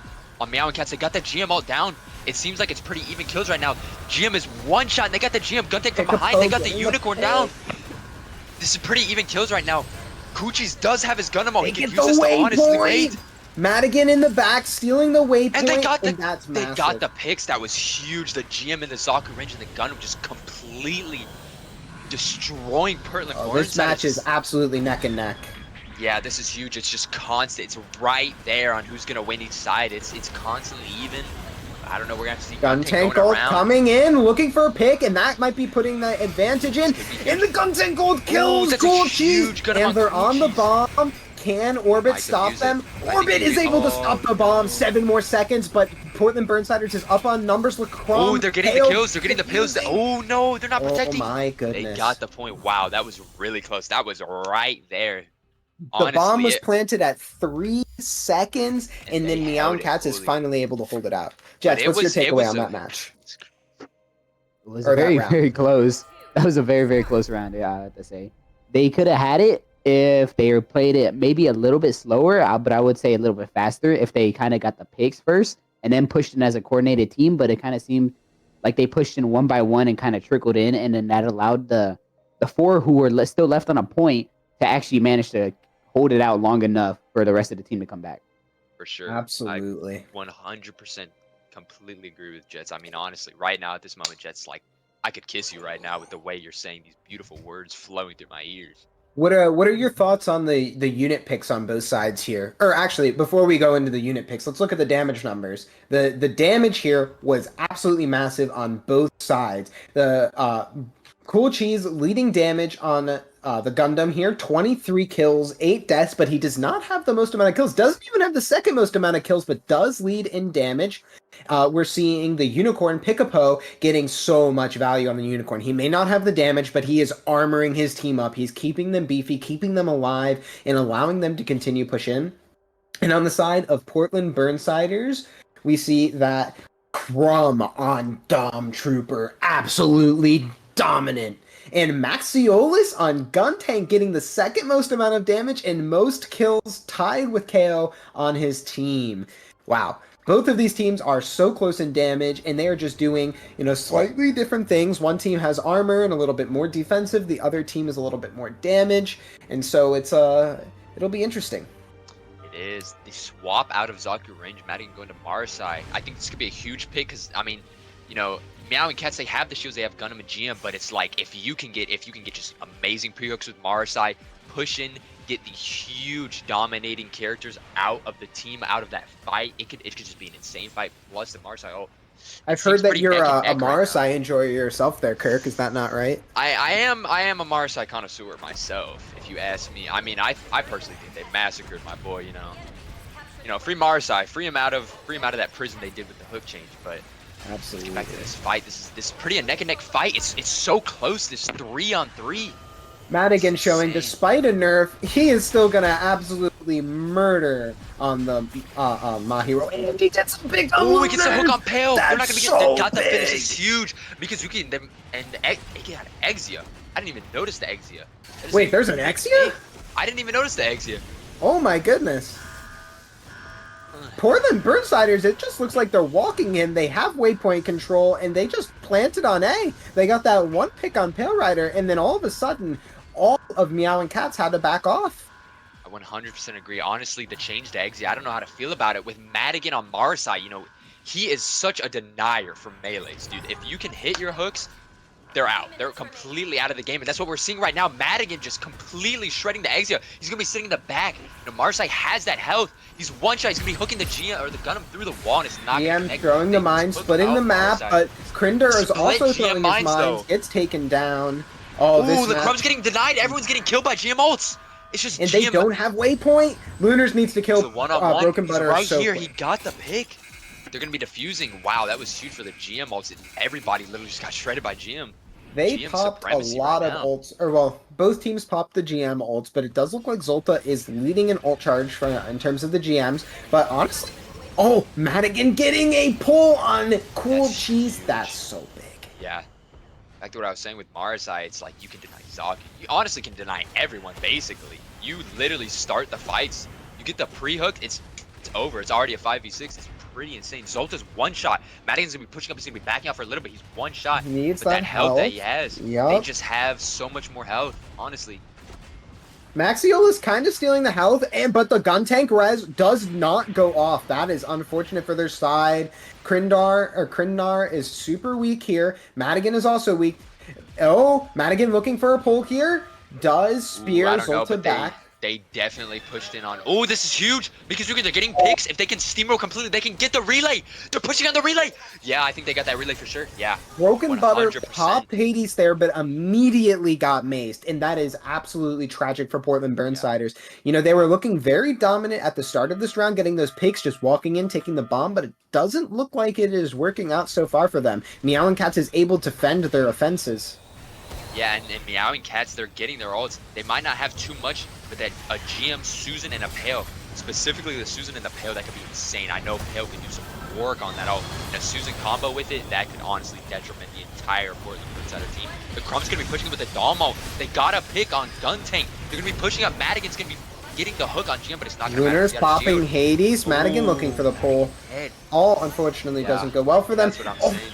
Meowing Cats. They got the GM ult down. It seems like it's pretty even kills right now. GM is one shot, and they got the GM gun take from behind. They got the Unicorn down. This is pretty even kills right now. Coochies does have his gun ammo. He can use this to honestly wait. Madigan in the back, stealing the waypoint, And they got that's they massive. got the picks. That was huge. The GM and the Zaku range and the gun just completely destroying Portland Burnsiders. This match is absolutely neck and neck. Yeah, this is huge. It's just constant. It's right there on who's gonna win each side. It's constantly even. I don't know. We're gonna have to see Gun tank going gold around. coming in, looking for a pick, and that might be putting the advantage in. And the gun tank gold kills that's a Cool huge Cheese, gun and on they're Cool on the Cheese. bomb. Can Orbit Might stop defuse them? it. Might Orbit is defuse it. able to Oh, stop the bomb. no. 7 more seconds, but Portland Burnsiders is up on numbers. Oh, they're getting the kills. They're getting the pills. Oh no, they're not protecting. Oh my goodness. They got the point. Wow, that was really close. That was right there. The Honestly, bomb was planted at 3 seconds, and then they Meowing held it Cats is fully. finally able to hold it out. Jets, it what's your was- it takeaway was on a- that match? It was Or that very, round. very close. That was a very, very close round, yeah, I have to say. They could have had it if they played it maybe a little bit slower, but I would say a little bit faster if they kind of got the picks first and then pushed in as a coordinated team. But it kind of seemed like they pushed in one by one and kind of trickled in, and then that allowed the 4 who were still left on a point to actually manage to hold it out long enough for the rest of the team to come back. For sure. Absolutely. I 100% completely agree with Jets. I mean, honestly, right now at this moment, Jets, like, I could kiss you right now with the way you're saying these beautiful words flowing through my ears. What are your thoughts on the unit picks on both sides here? Or actually, before we go into the unit picks, let's look at the damage numbers. The damage here was absolutely massive on both sides. The Cool Cheese leading damage on the Gundam here, 23 kills, 8 deaths, but he does not have the most amount of kills. Doesn't even have the second most amount of kills, but does lead in damage. We're seeing the Unicorn Picapo getting so much value on the Unicorn. He may not have the damage, but he is armoring his team up. He's keeping them beefy, keeping them alive, and allowing them to continue push in. And on the side of Portland Burnsiders, we see that Crumb on Dom Trooper, absolutely dominant. And Maxiolis on Gun Tank getting the second most amount of damage and most kills, tied with KO on his team. Wow. Both of these teams are so close in damage, and they are just doing, slightly different things. One team has armor and a little bit more defensive. The other team is a little bit more damage. And so it'll be interesting. It is. The swap out of Zaku range, Madigan going to Marsai. I think this could be a huge pick because, I mean, Meowing Cats, they have the shields, they have Gundam and GM, but it's like if you can get just amazing pre-hooks with Marsai, push in, get the huge dominating characters out of the team, out of that fight, it could just be an insane fight. Plus the Marsai, I've heard that you're a neck and neck Marsai enjoyer yourself there, Kirk. Is that not right? I am a Marsai connoisseur myself, if you ask me. I mean, I personally think they massacred my boy, free Marsai, free him out of that prison they did with the hook change, but Absolutely. let's get back to this fight. This is pretty a neck and neck fight. It's so close. This 3-on-3. Madigan showing, insane. despite a nerf, he is still gonna absolutely murder on the Mahiro. And he gets a big Oh, he gets a hook on Pale. They're not gonna That's get so they got the finish. big. It's huge because you can them and they got Exia. I didn't even notice the Exia. Wait, there's an Exia? I didn't even notice the Exia. Oh my goodness. Portland Burnsiders, it just looks like they're walking in. They have waypoint control, and they just planted on A. They got that one pick on Pale Rider, and then all of a sudden, all of Meowing Cats had to back off. I 100% agree. Honestly, the change to Exia, I don't know how to feel about it. With Madigan on Marsai, he is such a denier for melees, dude. If you can hit your hooks, they're out. They're completely out of the game, and that's what we're seeing right now. Madigan just completely shredding the Exia. He's gonna be sitting in the back. Marsai has that health. He's one shot. He's gonna be hooking the Gia or the Gundam through the wall, and it's not gonna GM connect. throwing the They mine, just splitting took the out map, Marsai. but Crinder is Split also GM throwing his mines, mines. though. Gets taken down. Oh, Ooh, this the map. Crumb's getting denied. Everyone's getting killed by GM ults. It's just And GM. they don't have waypoint. Lunars needs to kill The one-on-one. Broken He's Butter right so here. quick. He got the pick. They're gonna be diffusing. Wow, that was huge for the GM ults. Everybody literally just got shredded by GM. They GM popped a supremacy lot right of now. ults, or well, both teams popped the GM ults, but it does look like Zolta is leading an ult charge in terms of the GMs. But honestly, oh, Madigan getting a pull on Cool That's Cheese. huge. That's so big. Yeah. Back to what I was saying with Marsai, it's like you can deny Zaku. You honestly can deny everyone, basically. You literally start the fights You get the pre-hook, it's over. It's already a 5v6. It's pretty insane. Zolta's one shot. Madigan's gonna be pushing up. He's gonna be backing out for a little bit. He's one shot. He needs But that health that he health. has, they Yup. just have so much more health, honestly. Maxiol is kind of stealing the health, but the gun tank res does not go off. That is unfortunate for their side. Krindar is super weak here. Madigan is also weak. Oh, Madigan looking for a pull here. Does spear I don't know, Zolta but back. they definitely pushed in on. Oh, this is huge because they're getting picks. If they can steamroll completely, they can get the relay. They're pushing on the relay. Yeah, I think they got that relay for sure. Yeah. Broken Butter 100%. popped Hades there, but immediately got maced, and that is absolutely tragic for Portland Burnsiders. You know, they were looking very dominant at the start of this round, getting those picks, just walking in, taking the bomb, but it doesn't look like it is working out so far for them. Meowing Cats is able to fend their offenses. Yeah, and Meowing Cats, they're getting their ults. They might not have too much, but that a GM, Susan, and a Pale, specifically the Susan and the Pale, that could be insane. I know Pale can do some work on that ult. And a Susan combo with it, that could honestly detriment the entire Portland Burnsider team. The Crumb's going to be pushing with the Dalmo. They got a pick on Gun Tank. They're going to be pushing up. Madigan's going to be getting the hook on GM, but it's not going to matter. Lunar's popping Hades. Madigan looking for the pull. All, unfortunately, doesn't go well for them. That's what I'm saying.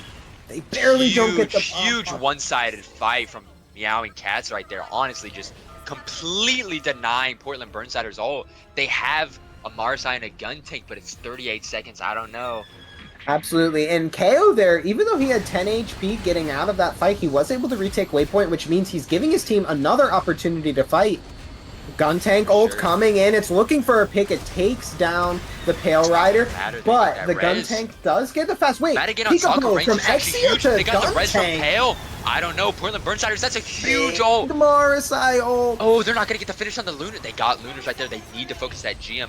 They barely don't get the huge one-sided fight from Meowing Cats right there. Honestly, just completely denying Portland Burnsiders all. They have a Marsai and a gun tank, but it's 38 seconds. I don't know. Absolutely. And KO there, even though he had 10 HP getting out of that fight, he was able to retake Waypoint, which means he's giving his team another opportunity to fight. Gun tank ult coming in. It's looking for a pick. It takes down the Pale Rider, but the gun tank does get the fast. Wait, Madigan on Soccer Range is actually huge. They got the res from tank. Pale. I don't know. Portland Burnsiders, that's a huge ult. Marisai ult. Oh, they're not going to get the finish on the Lunar. They got Lunars right there. They need to focus that GM.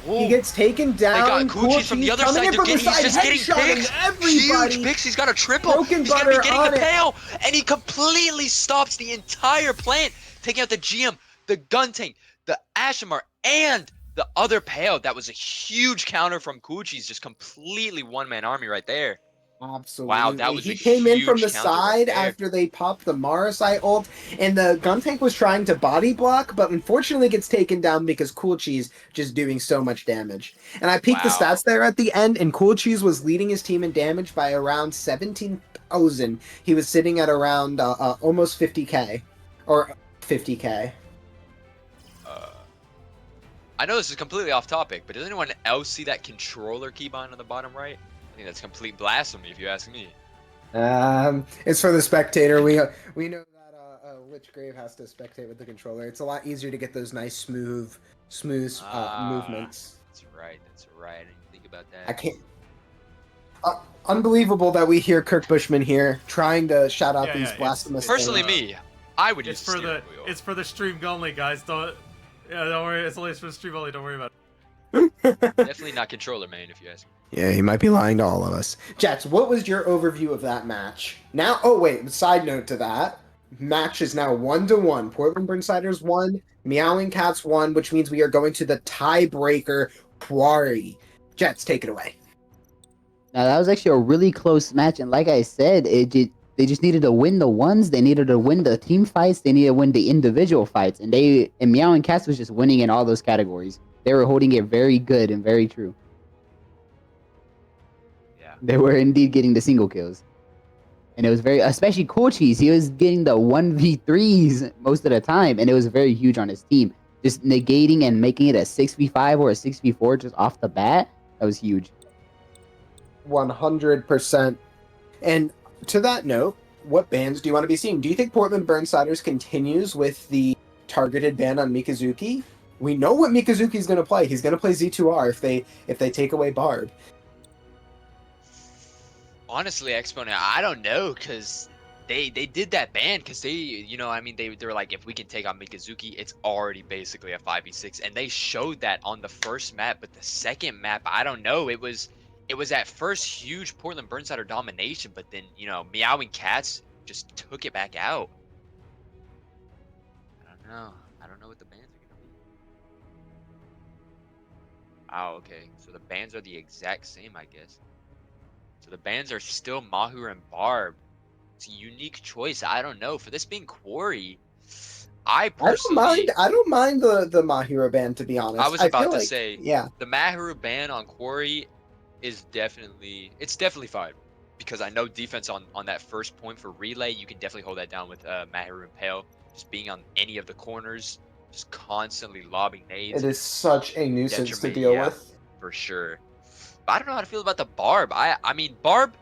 Ooh. He gets taken down. They got Coochies from the other side. He's just getting picks. Huge picks. He's got a triple. Broken He's going to be getting the it. Pale. And he completely stops the entire plant, taking out the GM, the gun tank, the Ashamar, and the other Pale. That was a huge counter from Coochies. Just completely one-man army right there. Absolutely. Wow, that was he came in from the side right after they popped the Marisai ult, and the gun tank was trying to body block, but unfortunately gets taken down because Cool Cheese just doing so much damage. And I peeked the stats there at the end, and Cool Cheese was leading his team in damage by around 17,000. He was sitting at around almost 50k, or 50k. I know this is completely off topic, but does anyone else see that controller keybind on the bottom right? I think that's complete blasphemy, if you ask me. It's for the spectator. We know that Lich Grave has to spectate with the controller. It's a lot easier to get those nice smooth movements. That's right. That's right. I didn't think about that. I can't. Unbelievable that we hear Kirk Bushman here trying to shout out these blasphemous. Personally, things. me, I would use it's for the wheel. It's for the stream only, guys. Don't worry. It's only for the stream only. Don't worry about it. Definitely not controller main, if you ask me. Yeah, he might be lying to all of us. Jets, what was your overview of that match? Now, oh wait, side note to that, match is now 1-1. Portland Burnsiders 1, Meowing Cats 1, which means we are going to the tiebreaker quarry. Jets, take it away. Now that was actually a really close match, and like I said, they just needed to win the ones. They needed to win the team fights. They needed to win the individual fights, and Meowing Cats was just winning in all those categories. They were holding it very good and very true. Yeah. They were indeed getting the single kills. And it was very, especially Cool Cheese, he was getting the 1v3s most of the time, and it was very huge on his team. Just negating and making it a 6v5 or a 6v4 just off the bat, that was huge. 100%. And to that note, what bans do you want to be seeing? Do you think Portland Burnsiders continues with the targeted ban on Mikazuki? We know what Mikazuki's going to play. He's going to play Z2R if they take away Barb. Honestly, Exponent, I don't know, because they did that ban because they were like, if we can take on Mikazuki, it's already basically a 5v6, and they showed that on the first map, but the second map, I don't know, it was at first huge Portland Burnsider domination, but then, Meowing Cats just took it back out. I don't know what the bans are gonna be. Oh, okay, so the bans are the exact same, I guess. So the bans are still Mahur and Barb. It's a unique choice. I don't know. For this being Quarry, I personally, I don't mind the Mahiro ban, to be honest. I was feel about to like, say, yeah, the Mahiru ban on Quarry is definitely fine. Because I know defense on that first point for relay, you can definitely hold that down with Mahiru and Pale. Just being on any of the corners, just constantly lobbing nades. it is such a nuisance to Detriment, deal yeah, with. for sure. But I don't know how to feel about the Barb. I mean, Barb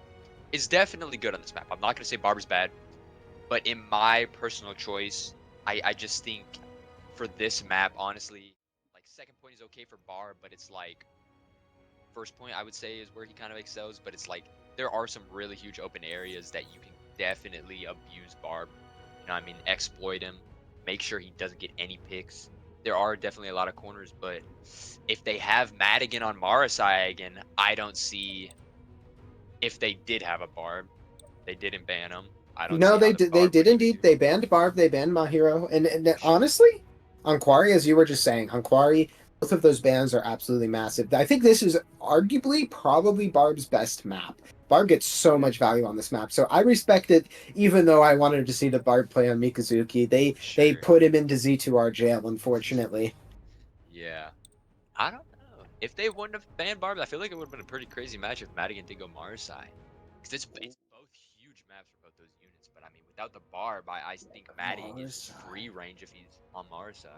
is definitely good on this map. I'm not going to say Barb is bad. But in my personal choice, I just think for this map, honestly, like second point is okay for Barb, but it's like first point I would say is where he kind of excels. But it's like there are some really huge open areas that you can definitely abuse Barb. You know what I mean? Exploit him, make sure he doesn't get any picks. There are definitely a lot of corners, but if they have Madigan on Marasai again, I don't see if they did have a Barb. They didn't ban him. I don't No, see how they the did. They Barb did would even indeed. do. They banned Barb. They banned Mahiro. And honestly, on Quarry, as you were just saying, on Quarry, both of those bans are absolutely massive. I think this is arguably probably Barb's best map. Barb gets so much value on this map, so I respect it. Even though I wanted to see the Barb play on Mikazuki, they Sure. put him into Z2R jail, unfortunately. Yeah. I don't know. If they wouldn't have banned Barb, I feel like it would have been a pretty crazy match if Madigan did go Marsai. Because it's both huge maps for both those units. But I mean, without the Barb, I think Madigan is just Marsai. free range if he's on Marsai.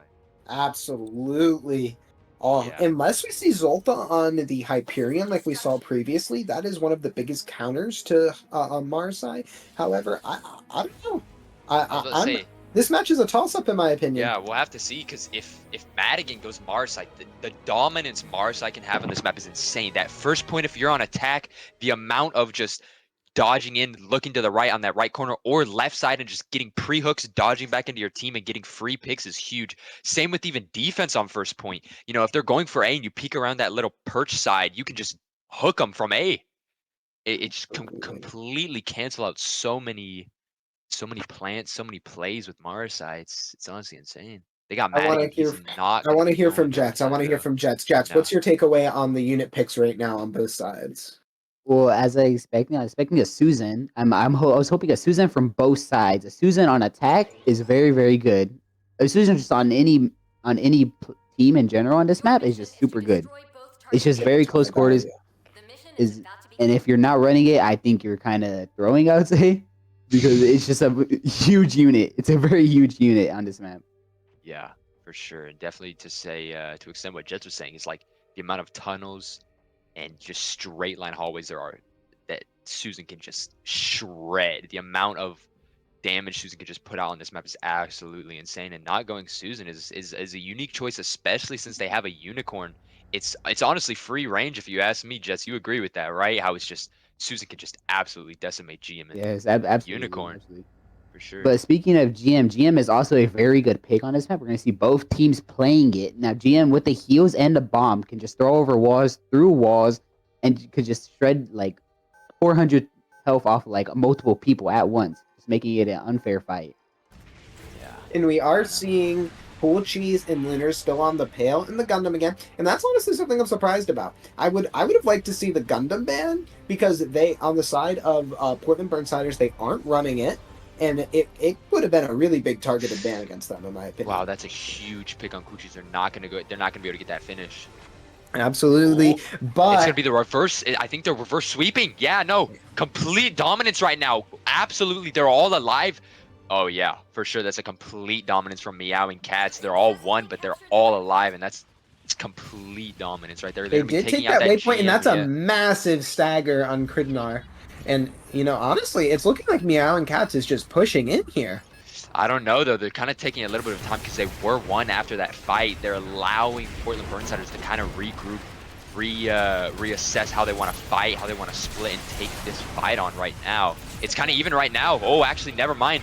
Absolutely. Oh, Yeah. unless we see Zolta on the Hyperion like we saw previously, that is one of the biggest counters to Marsai. However, I don't know. I was I, about to I'm say, this match is a toss up in my opinion. yeah, we'll have to see. Because if Madigan goes Marsai, the dominance Marsai can have on this map is insane. That first point, if you're on attack, the amount of just dodging in, looking to the right on that right corner or left side and just getting pre-hooks, dodging back into your team and getting free picks is huge. Same with even defense on first point. You know, if they're going for A and you peek around that little perch side, you can just hook them from A. It just completely cancel out so many plants, so many plays with Marsai. It's honestly insane. They got I want to Madigan. hear. He's not I going to want to be hear going from there Jets. I want to hear without from Jets. Jets, no. what's your takeaway on the unit picks right now on both sides? Well, as I was expecting a Susan. I was hoping a Susan from both sides. A Susan on attack is very, very good. A Susan just on any team in general on this map is just super good. It's just very close quarters. Is and if you're not running it, I think you're kind of throwing. I would say because it's just a huge unit. It's a very huge unit on this map. Yeah, for sure. And definitely to say, to extend what Jets was saying, is like the amount of tunnels and just straight line hallways there are that Susan can just shred. The amount of damage Susan can just put out on this map is absolutely insane. And not going Susan is a unique choice, especially since they have a unicorn. It's honestly free range if you ask me, Jess. You agree with that, right? How it's just Susan can just absolutely decimate GM and Yes, absolutely, unicorn absolutely. for sure. But speaking of GM is also a very good pick on this map. We're going to see both teams playing it. Now, GM with the heals and the bomb can just throw over walls, through walls, and could just shred like 400 health off like multiple people at once, just making it an unfair fight. Yeah. And we are seeing Pool Cheese and Linner still on the pail and the Gundam again, and that's honestly something I'm surprised about. I would have liked to see the Gundam ban because they on the side of Portland Burnsiders they aren't running it, and it would have been a really big targeted ban against them in my opinion. Wow, that's a huge pick on Kuchis. They're not gonna go. They're not gonna be able to get that finish. Absolutely, but It's gonna be the reverse. I think they're reverse sweeping. Yeah, no, complete dominance right now. Absolutely, they're all alive. Oh yeah, for sure. That's a complete dominance from Meowing Cats. They're all one, but they're all alive, and it's complete dominance right there. they They're gonna be did take taking out that that waypoint, and GM, that's a yeah. massive stagger on Kridnar. And you know, honestly, it's looking like Meowing Cats is just pushing in here. I don't know though. They're kind of taking a little bit of time because they were one after that fight. They're allowing Portland Burnsiders to kind of regroup, reassess how they want to fight, how they want to split and take this fight on right now. It's kind of even right now. Oh, actually, never mind.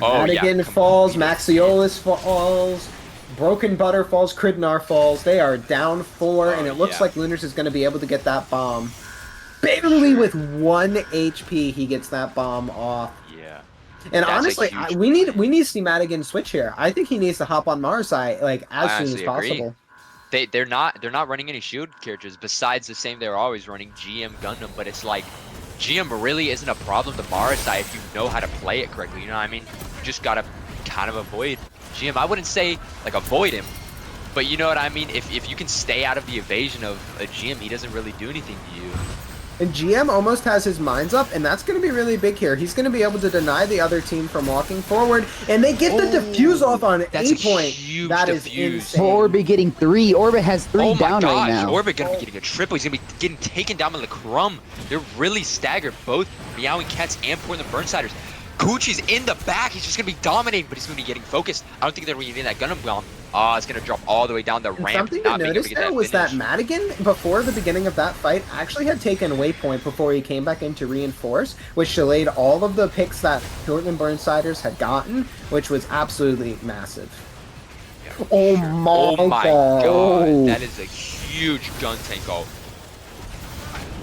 Oh, Madigan yeah, falls, completely. Maxiolus falls, Broken Butter falls, Kridnar falls. They are down 4, and Oh, it looks yeah. like Lunars is going to be able to get that bomb. Barely with 1 HP, he gets that bomb off. Yeah. And That's a honestly, huge we need play. to see Madigan switch here. I think he needs to hop on Marsai like as I soon as honestly agree. possible. They're not running any shield characters besides the same they're always running, GM Gundam, but it's like GM really isn't a problem to Marisai if you know how to play it correctly. You know what I mean? You just gotta kind of avoid GM. I wouldn't say like avoid him, but you know what I mean? If you can stay out of the evasion of a GM, he doesn't really do anything to you. And GM almost has his mines up, and that's going to be really big here. He's going to be able to deny the other team from walking forward, and they get the defuse off on That's a point. huge That is defuse. insane. Orbit getting 3. Orbit has 3 Oh my down gosh, right now. Orbit gonna be getting a triple. He's gonna be getting taken down by the Crumb. They're really staggered, both Meowing Cats and Portland Burnsiders. Coochie's in the back. He's just gonna be dominating, but he's gonna be getting focused. I don't think they're really getting that Gundam bomb. It's gonna drop all the way down the And ramp. something to not being able notice to get there that was that finish. Madigan, before the beginning of that fight, actually had taken waypoint before he came back in to reinforce, which delayed all of the picks that Portland Burnsiders had gotten, which was absolutely massive. Yeah, Oh sure. my Oh my god. god. That is a huge gun tank ult.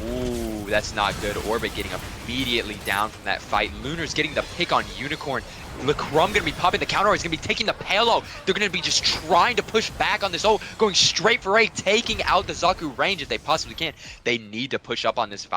Ooh, that's not good. Orbit getting immediately down from that fight. Lunar's getting the pick on Unicorn. LeCrum gonna be popping the counter. He's gonna be taking the payload. They're gonna be just trying to push back on this ult, going straight for A, taking out the Zaku range if they possibly can. They need to push up on this. If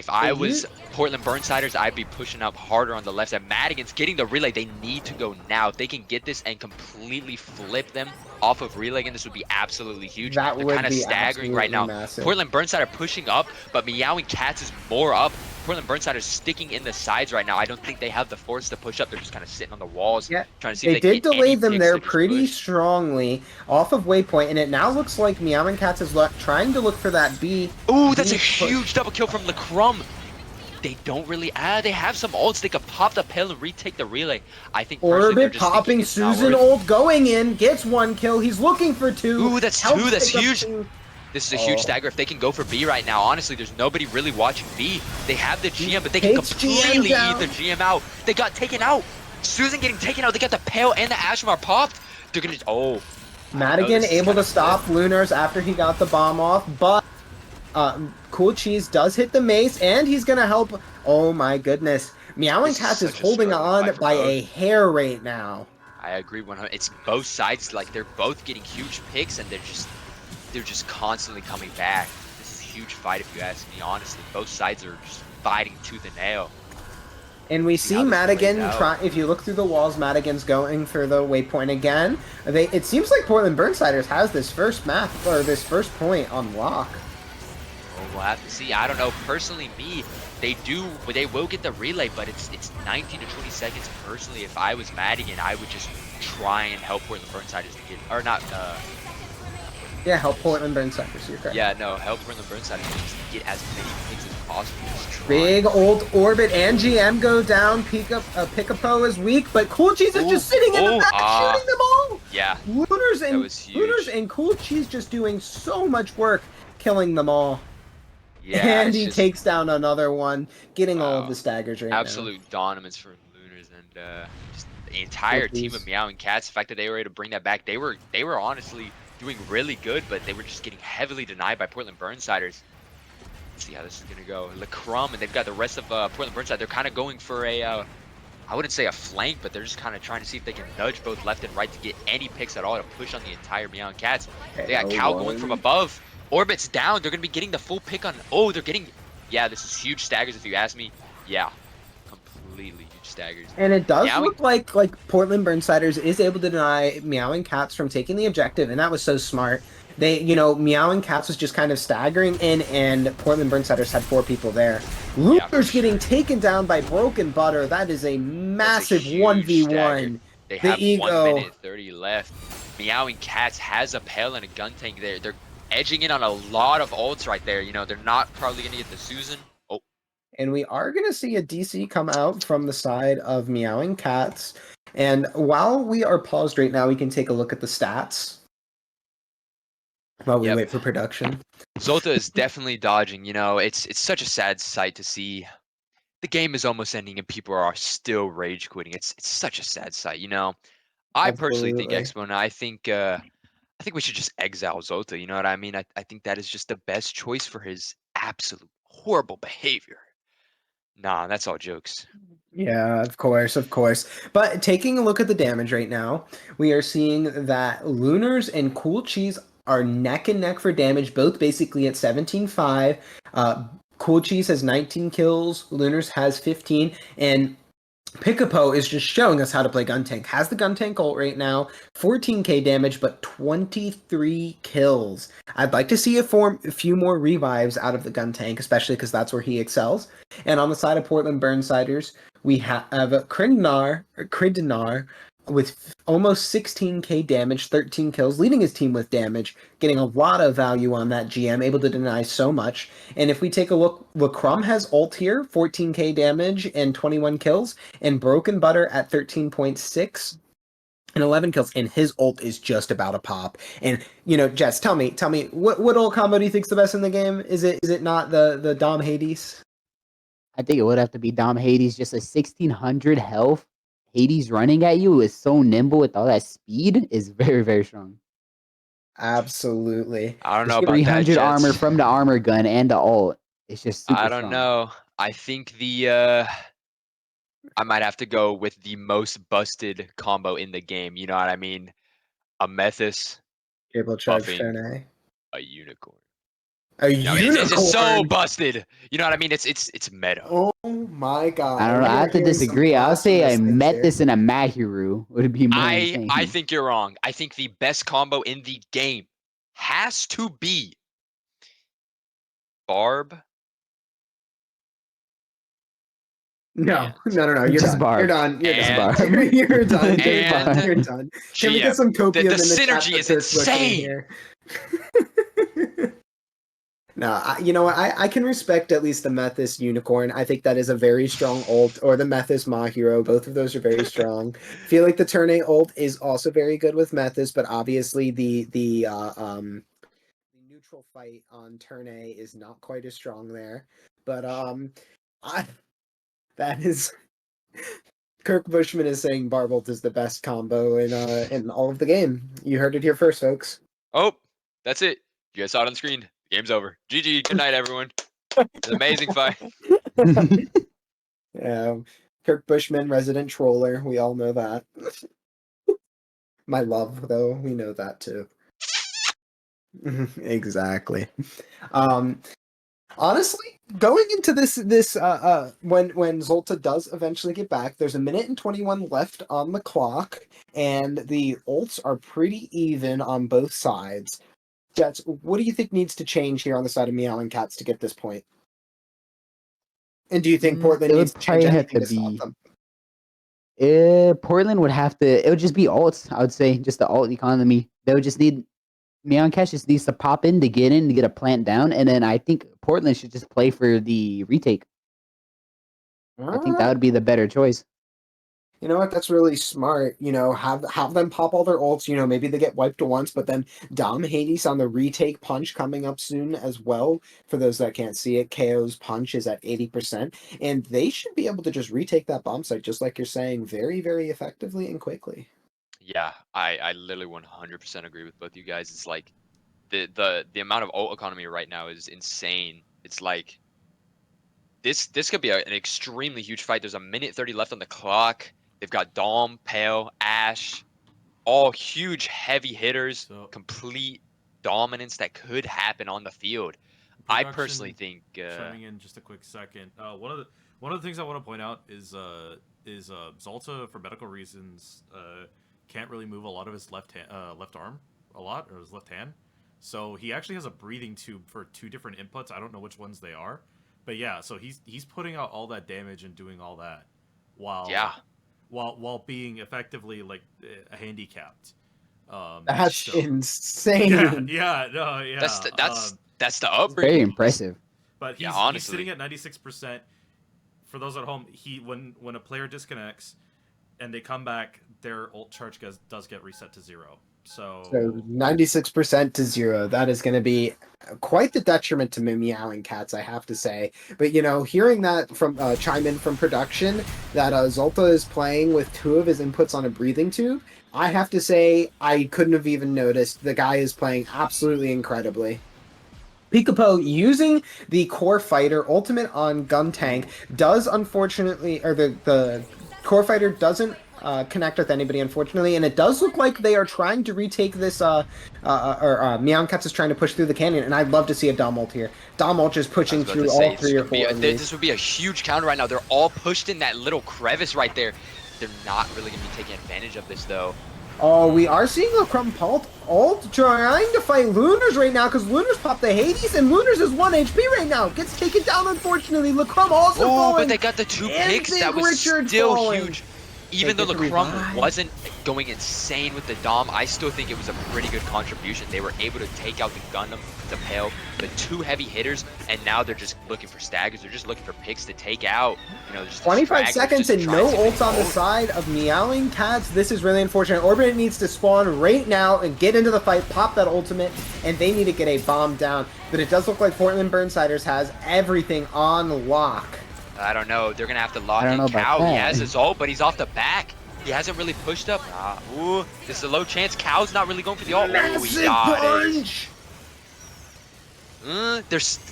I was Portland Burnsiders, I'd be pushing up harder on the left side. Madigan's getting the relay. They need to go now. If they can get this and completely flip them off of relay again, this would be absolutely huge. That They're would kind of be staggering right now. absolutely massive. Portland Burnsider pushing up, but Meowing Cats is more up. Portland Burnsiders sticking in the sides right now. I don't think they have the force to push up. They're just kind of sitting on the walls, Yeah. trying to see They if they did can get delay any them picks there to just pretty push. strongly off of waypoint, and it now looks like Meowing Cats is trying to look for that B. Ooh, that's a B push. huge double kill from LeCrum. They don't really they have some ults. They could pop the pill and retake the relay. I think personally, they're Orbit just thinking popping it's not Susan worth- ult going in, gets 1 kill. He's looking for 2. Ooh, that's Helps 2. That's pick up huge. 2. This is a huge Oh. stagger if they can go for B right now. Honestly, there's nobody really watching B. They have the GM, but they can Takes completely GM eat the GM out. They got taken out. Susan getting taken out. They got the Pale and the Ashmar popped. They're gonna Madigan this is able kinda to stop Lunars after he got the bomb off, but Cool Cheese does hit the mace, and he's gonna help. Oh my goodness. Meowing This is Cats is such a holding struggling on fight for by both. a hair right now. I agree 100. It's both sides. Like they're both getting huge picks, and they're just constantly coming back. This is a huge fight, if you ask me. Honestly, both sides are just fighting tooth and nail. And we See see how this Madigan plays out. try. If you look through the walls, Madigan's going for the waypoint again. It seems like Portland Burnsiders has this first map or this first point on lock. Oh, we'll have to see. I don't know. Personally, they will get the relay, but it's 19 to 20 seconds. Personally, if I was Madigan, I would just try and help Portland Burnsiders to get, or not. Yeah, help Portland Burnsiders. You're correct. Yeah, no, help Portland Burnsiders just get as many picks as possible. Just try. Big old Orbit and GM go down. Picapo is weak, but Cool Cheese is just sitting in the back shooting them all. Yeah, Lunars that and was huge. Lunars and Cool Cheese just doing so much work, killing them all. yeah. and it's he just takes down another one, getting all of Wow. the staggers right now. absolute dominance for Lunars and just the entire team of Please. Meowing Cats. The fact that they were able to bring that back, they were honestly doing really good, but they were just getting heavily denied by Portland Burnsiders. Let's see how this is gonna go. LeCrum, and they've got the rest of Portland Burnside. They're kind of going for a, I wouldn't say a flank, but they're just kind of trying to see if they can nudge both left and right to get any picks at all to push on the entire Meowing Cats. They got Cal going from above. Orbit's down. They're gonna be getting the full pick on. Oh, they're getting. Yeah, this is huge staggers if you ask me. Yeah, completely huge staggers. And it does Meowing- look like Portland Burnsiders is able to deny Meowing Cats from taking the objective, and that was so smart. They, Meowing Cats was just kind of staggering in, and Portland Burnsiders had 4 people there. Yeah, for Lunars sure. getting taken down by Broken Butter. That is a massive huge 1v1. stagger. They The have ego. 1 minute 30 left. Meowing Cats has a Pale and a gun tank there. They're edging in on a lot of ults right there. They're not probably gonna get the Susan. Oh, And we are going to see a DC come out from the side of Meowing Cats. And while we are paused right now, we can take a look at the stats while we Yep. wait for production. Zolta is definitely dodging. It's such a sad sight to see. The game is almost ending and people are still rage quitting. It's such a sad sight. I personally think Absolutely. Exponent. I think we should just exile Zolta. You know what I mean? I think that is just the best choice for his absolute horrible behavior. Nah, that's all jokes. Yeah, of course, of course. But taking a look at the damage right now, we are seeing that Lunars and Cool Cheese are neck and neck for damage, both basically at 17.5. Cool Cheese has 19 kills, Lunars has 15, and Picapo is just showing us how to play Guntank. Has the Guntank ult right now, 14k damage, but 23 kills. I'd like to see a few more revives out of the Guntank, especially because that's where he excels. And on the side of Portland Burnsiders, we have Kridinar with almost 16k damage, 13 kills, leading his team with damage, getting a lot of value on that GM, able to deny so much. And if we take a look, Lacrum has ult here, 14k damage and 21 kills, and Broken Butter at 13.6 and 11 kills, and his ult is just about a pop. And Jess, tell me, what ult combo do you think's the best in the game? Is it not the Dom Hades? I think it would have to be Dom Hades. Just a 1600 health. Hades running at you is so nimble with all that speed is very, very strong. Absolutely. I don't know about 300 that, armor Jets. from the armor gun and the ult. It's just super I don't strong. know. I think I might have to go with the most busted combo in the game. You know what I mean? A Methus Able charge buffing Tone. a unicorn. A No, unicorn. it's just so busted. You know what I mean? It's meta. Oh my god. I don't know. I have to disagree. I'll say I met this in a Mahiru would be more insane. I think you're wrong. I think the best combo in the game has to be Barb. No. You're Just done. Barb. You're done. You're And- done. You're done. and- You're done. Can we GM. get some copium The in the chat synergy for is Kirk Bushman insane. here? No, you know what? I can respect at least the Methus Unicorn. I think that is a very strong ult, or the Methus Mahiro. Both of those are very strong. Feel like the Turn A ult is also very good with Methus, but obviously the neutral fight on Turn A is not quite as strong there. But that is Kirk Bushman is saying Barbolt is the best combo in all of the game. You heard it here first, folks. Oh, that's it. You guys saw it on screen. Game's over. GG. Good night, everyone. It's an amazing fight. Yeah, Kirk Bushman, resident troller. We all know that. My love, though, we know that too. Exactly. Honestly, going into this when Zolta does eventually get back, there's 1:21 left on the clock, and the ults are pretty even on both sides. Jets, what do you think needs to change here on the side of Meowing Cats to get this point? And do you think Portland it needs would to change probably have anything to to stop be- them? Portland would have to. It would just be ults. I would say just the ult economy. They would just need. Meowing Cats just needs to pop in to get a plant down, and then I think Portland should just play for the retake. I think that would be the better choice. You know what? That's really smart. Have them pop all their ults. Maybe they get wiped once, but then Dom Hades on the retake punch coming up soon as well. For those that can't see it, KO's punch is at 80%, and they should be able to just retake that bomb site, just like you're saying, very, very effectively and quickly. Yeah, I literally 100% agree with both you guys. It's like the amount of ult economy right now is insane. It's like this could be an extremely huge fight. There's 1:30 left on the clock. They've got Dom, Pale, Ash, all huge heavy hitters, So- complete dominance that could happen on the field. I personally think Chiming in just a quick second. One of the things I want to point out is Zolta, for medical reasons, can't really move a lot of his left arm a lot, or his left hand. So he actually has a breathing tube for 2 different inputs. I don't know which ones they are, but yeah. So he's putting out all that damage and doing all that while being effectively like handicapped. That's so- insane. Yeah. That's the upgrade. Very impressive. But Yeah, he's honestly. sitting at 96%. For those at home, when a player disconnects and they come back, their ult charge does get reset to 0. So 96% to 0. That is going to be quite the detriment to Meowing Cats, I have to say. But hearing that from chime in from production that Zolta is playing with 2 of his inputs on a breathing tube, I have to say I couldn't have even noticed. The guy is playing absolutely incredibly. Picapo using the Core Fighter ultimate on Guntank does unfortunately, or the Core Fighter doesn't connect with anybody, unfortunately. And it does look like they are trying to retake this, Meowing Cats is trying to push through the canyon, and I'd love to see a Dom ult here. Dom ult just pushing through all 3 or 4 of these. This would be a huge counter right now. They're all pushed in that little crevice right there. They're not really going to be taking advantage of this, though. Oh, we are seeing Lacrum ult trying to fight Lunars right now, because Lunars popped the Hades, and Lunars is 1 HP right now. Gets taken down, unfortunately. Lacrum also falling. But they got the 2 picks. That was Richard still falling. huge. Even though Lacrum wasn't going insane with the Dom, I still think it was a pretty good contribution. They were able to take out the Gundam, the Pale, the 2 heavy hitters, and now they're just looking for staggers. They're just looking for picks to take out. You know, just 25 seconds and no ults on the side of Meowing Cats. This is really unfortunate. Orbit needs to spawn right now and get into the fight, pop that ultimate, and they need to get a bomb down. But it does look like Portland Burnsiders has everything on lock. I don't know. They're going to have to lock in Cow. He has his ult, but he's off the back. He hasn't really pushed up. Ooh, this is a low chance. Cow's not really going for the ult. Massive punch!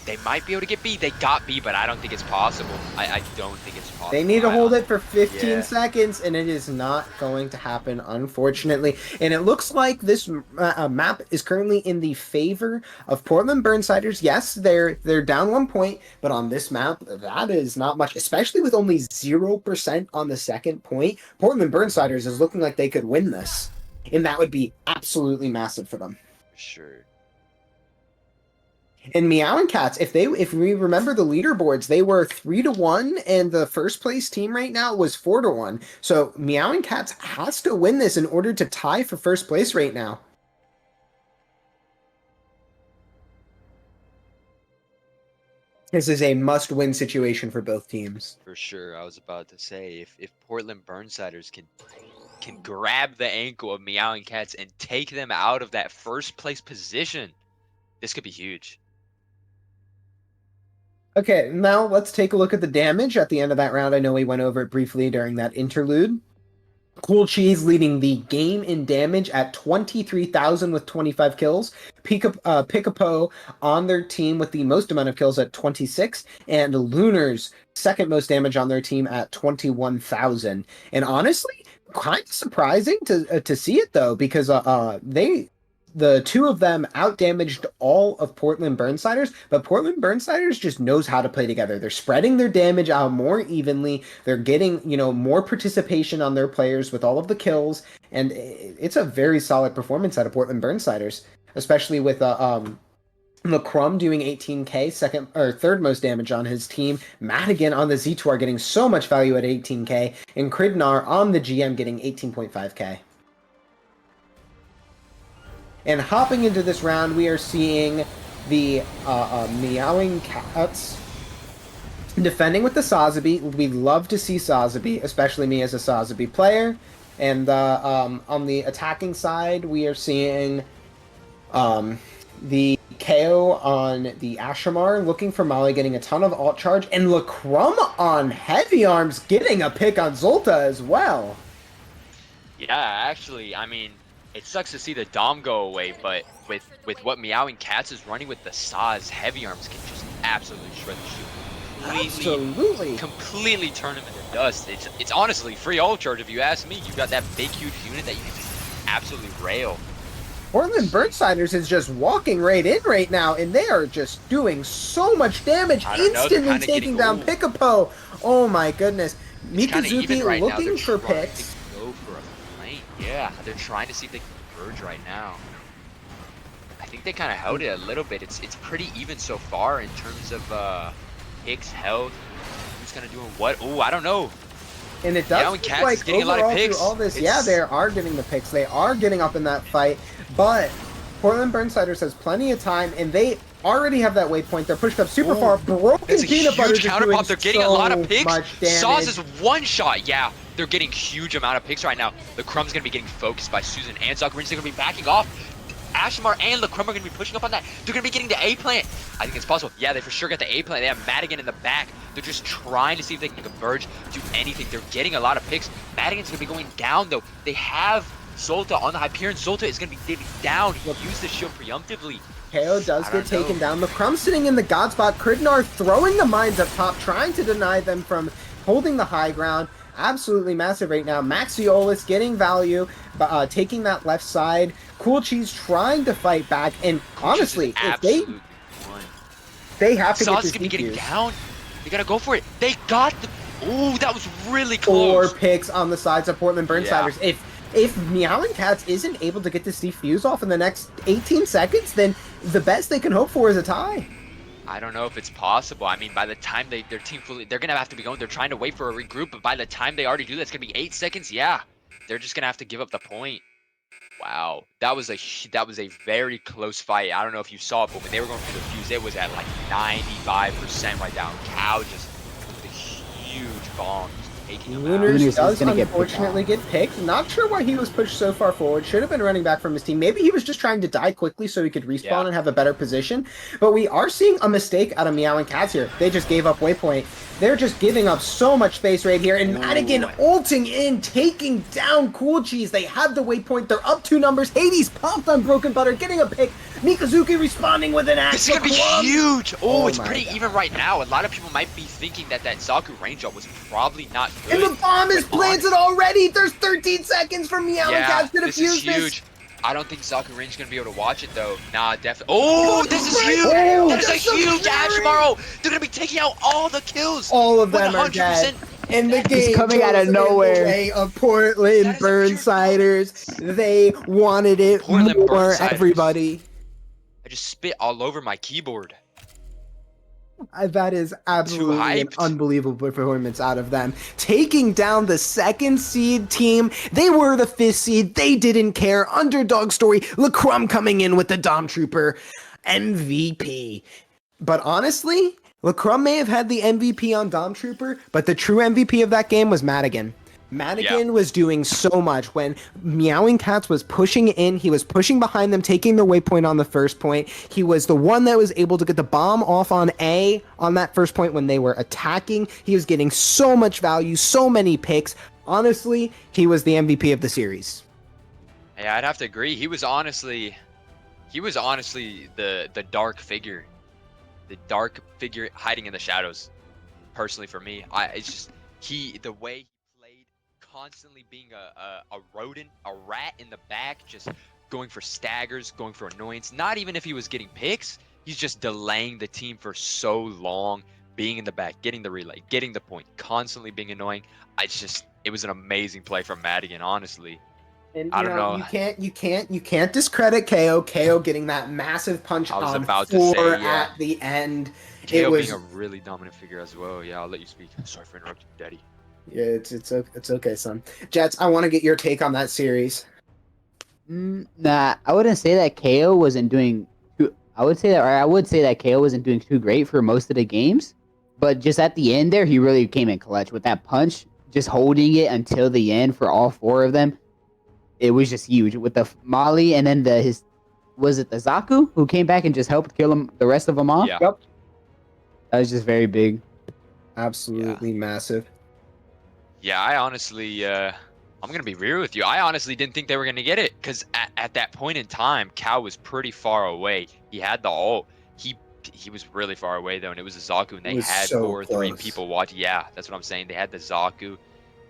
They might be able to get B. They got B, but I don't think it's possible. I don't think it's possible. They need to hold it for 15 seconds, and it is not going to happen, unfortunately. And it looks like this map is currently in the favor of Portland Burnsiders. Yes, they're down 1 point, but on this map, that is not much, especially with only 0% on the second point. Portland Burnsiders is looking like they could win this, and that would be absolutely massive for them. For sure. And Meowing Cats, if we remember the leaderboards, they were 3-1, and the first place team right now was 4-1. So Meowing Cats has to win this in order to tie for first place right now. This is a must-win situation for both teams. For sure. I was about to say, if Portland Burnsiders can grab the ankle of Meowing Cats and take them out of that first place position, this could be huge. Okay, now let's take a look at the damage at the end of that round. I know we went over it briefly during that interlude. Cool Cheese leading the game in damage at 23,000 with 25 kills. Picapo on their team with the most amount of kills at 26. And Lunars second most damage on their team at 21,000. And honestly, kind of surprising to see it, though, because the 2 of them outdamaged all of Portland Burnsiders, but Portland Burnsiders just knows how to play together. They're spreading their damage out more evenly. They're getting, more participation on their players with all of the kills, and it's a very solid performance out of Portland Burnsiders, especially with Lacrum doing 18k, third most damage on his team. Madigan on the Z2R getting so much value at 18k, and Kridnar on the GM getting 18.5k. And hopping into this round, we are seeing the Meowing Cats defending with the Sazabi. We love to see Sazabi, especially me as a Sazabi player. And on the attacking side, we are seeing the KO on the Ashamar, looking for Molly, getting a ton of alt charge. And Lacrum on Heavy Arms, getting a pick on Zolta as well. Yeah, actually, I mean, it sucks to see the Dom go away, but with what Meowing Cats is running with the Saz, Heavy Arms can just absolutely shred the shield. Completely turn him into dust. It's honestly free ult charge if you ask me. You've got that big, huge unit that you can just absolutely rail. Portland Burnsiders is just walking right in right now, and they are just doing so much damage, instantly taking down Picapo. Oh my goodness. Mikazuki right looking for picks. Yeah, they're trying to see if they can converge right now. I think they kind of held it a little bit. It's pretty even so far in terms of picks held. Who's kind of doing what? Oh, I don't know. And it does look like getting a lot of picks. All this, yeah, they are getting the picks. They are getting up in that fight. But Portland Burnsiders has plenty of time, and they already have that waypoint. They're pushed up super far. Broken Peanut Butter just doing They're getting a lot of picks. Sauce is one shot. Yeah, they're getting huge amount of picks right now. The Crumb's going to be getting focused by Susan and Zuckerins. They're going to be backing off. Ashamar and Lacrum are going to be pushing up on that. They're going to be getting the A-plant. I think it's possible. Yeah, they for sure got the A-plant. They have Madigan in the back. They're just trying to see if they can converge, do anything. They're getting a lot of picks. Madigan's going to be going down, though. They have Zolta on the Hyperion. Zolta is going to be digging down. He'll use the shield preemptively. KO does get taken down. Lacrum sitting in the God spot. Kridnar throwing the mines up top, trying to deny them from holding the high ground. absolutely massive right now. Maxiolis getting value, taking that left side. Cool Cheese trying to fight back, and honestly, if absolutely won. they have to get Sauce this gonna be getting defuse. down. They gotta go for it. They got the. Ooh, that was really 4 close. picks on the sides of Portland Burnsiders. If Meowing Cats isn't able to get this defuse off in the next 18 seconds, then the best they can hope for is a tie. I don't know if it's possible. I mean, by the time their team fully, they're gonna have to be going. They're trying to wait for a regroup, but by the time they already do that, it's gonna be 8 seconds. Yeah, they're just gonna have to give up the point. Wow, that was a very close fight. I don't know if you saw it, but when they were going for the fuse, it was at like 95% right down. Cow just with a huge bomb, just taking him out. Lunars does gonna get unfortunately get picked. Not sure why he was pushed so far forward. Should have been running back from his team. Maybe he was just trying to die quickly so he could respawn and have a better position. But we are seeing a mistake out of Meowing Cats here. They just gave up waypoint. They're just giving up so much space right here. And Madigan ulting in, taking down Cool Cheese. They have the waypoint. They're up 2 numbers. Hades popped on Broken Butter, getting a pick. Mikazuki responding with an axe. This is gonna be huge. Oh, it's my pretty God. even right now. A lot of people might be thinking that Zaku range up was probably not good. And the bomb is but planted already. There's 13 seconds for Meowing Cats to this defuse is this. huge. I don't think Zaku range is gonna be able to watch it though. Nah, definitely. Oh, this is huge. Oh, That is a that's so huge scary. Ashmaro. They're gonna be taking out all the kills. All of with them are dead. And the game coming out of goes in the nowhere. way of Portland That is a pure Burnsiders. They wanted it Portland more, Burnsiders. everybody. I just spit all over my keyboard. That is absolutely an hyped. unbelievable performance out of them. Taking down the 2nd seed team. They were the 5th seed. They didn't care. Underdog story. LaCrum coming in with the Dom Trooper MVP. But honestly, LaCrum may have had the MVP on Dom Trooper, but the true MVP of that game was Madigan. Madigan was doing so much when Meowing Cats was pushing in. He was pushing behind them, taking their waypoint on the first point. He was the one that was able to get the bomb off on A on that first point when they were attacking. He was getting so much value, so many picks. Honestly, he was the MVP of the series. Yeah, I'd have to agree. He was honestly the dark figure. The dark figure hiding in the shadows. Personally for me, it's just the way constantly being a rodent, a rat in the back, just going for staggers, going for annoyance. Not even if he was getting picks, he's just delaying the team for so long, being in the back, getting the relay, getting the point, constantly being annoying. It was an amazing play from Madigan, honestly. And I don't know. You can't discredit KO. KO getting that massive punch I was on about to 4 say, yeah. at the end. KO was being a really dominant figure as well. Yeah, I'll let you speak. Sorry for interrupting, Daddy. Yeah, it's okay, son. Jets, I want to get your take on that series. Nah, I wouldn't say that KO wasn't doing. I would say that KO wasn't doing too great for most of the games, but just at the end there, he really came in clutch with that punch, just holding it until the end for all 4 of them. It was just huge with the Molly, and then was it the Zaku who came back and just helped kill him, the rest of them off? Yeah. Yep. That was just very big. Absolutely massive. Yeah, I honestly, I'm gonna be real with you. I honestly didn't think they were gonna get it, because at that point in time, Cow was pretty far away. He had the ult. He was really far away though, and it was a Zaku, and they had so 4 or 3 close. people watch. Yeah, that's what I'm saying. They had the Zaku,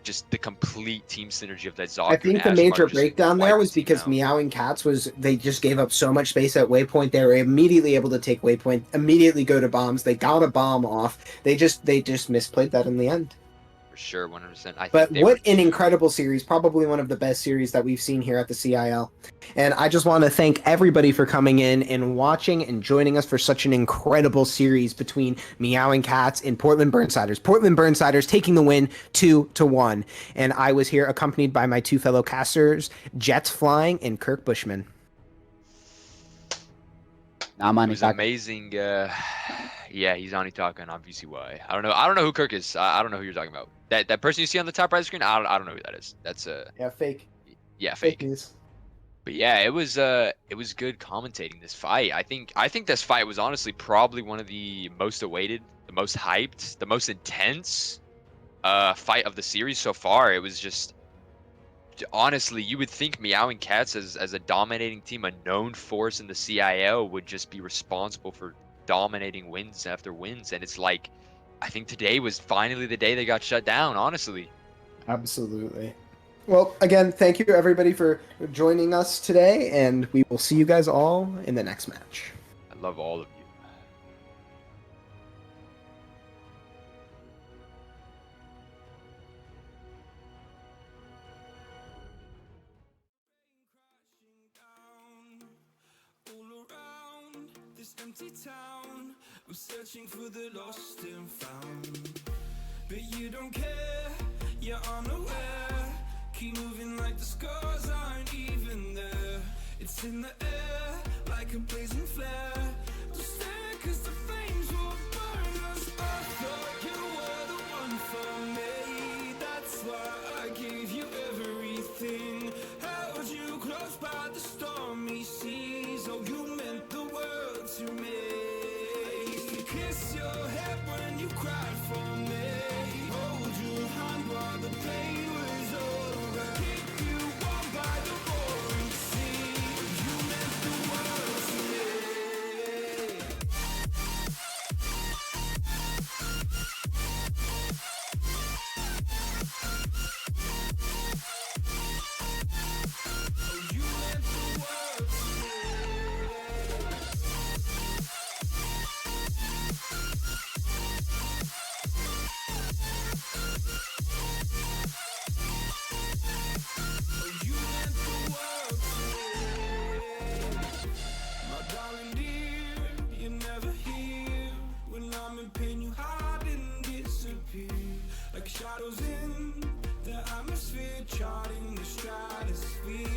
just the complete team synergy of that Zaku. I think the and major Ashmar just breakdown there wiped was the team because out. Meowing Cats they just gave up so much space at waypoint. They were immediately able to take waypoint, immediately go to bombs. They got a bomb off. They just misplayed that in the end. For sure, 100%. But what an incredible series, probably one of the best series that we've seen here at the CIL. And I just want to thank everybody for coming in and watching and joining us for such an incredible series between Meowing Cats and Portland Burnsiders. Portland Burnsiders taking the win 2-1. And I was here accompanied by my 2 fellow casters, Jets Flying and Kirk Bushman. Nah, man, It was amazing. Yeah, he's on talking. Obviously, why? I don't know who Kirk is. I don't know who you're talking about. That person you see on the top right of the screen. I don't know who that is. That's Yeah, fake. yeah, fake. news. But yeah, it was good commentating this fight. I think this fight was honestly probably one of the most awaited, the most hyped, the most intense fight of the series so far. It was just honestly, you would think Meowing Cats as a dominating team, a known force in the CIL, would just be responsible for dominating wins after wins, and it's like I think today was finally the day they got shut down, honestly. Absolutely. Well, again, thank you everybody for joining us today, and we will see you guys all in the next match. I love all of you. All around this empty town, I'm searching for the lost and found. But you don't care, you're unaware. Keep moving like the scars aren't even there. It's in the air, like a blazing flare. Don't stare, cause the flames will burn us. I thought you were the one for me. That's why I gave you everything. Held you close by the stormy seas. Oh, you meant the world to me. I used to kiss your head when you cried for me. Hold your hand while the pain was over. Keep you warm by the roaring sea. You meant the world to me. Oh, you meant the world to me. Oh, you meant the world to me. My darling dear, you're never here. When I'm in pain, you hide and disappear. Like shadows in the atmosphere, charting the stratosphere.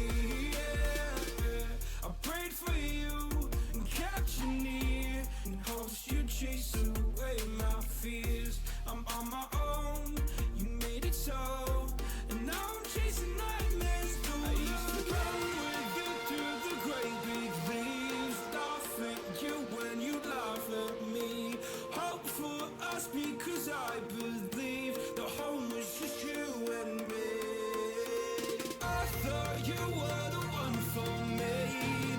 Yeah. I prayed for you and kept you near, in hopes you'd chase away my fears. I'm on my own, you made it so, and now I'm chasing nightmares through. I used to run with you through the great big leaves, laugh at you when you laugh at me. Hope for us because I believe the home was just you and me. I thought you were the one for me.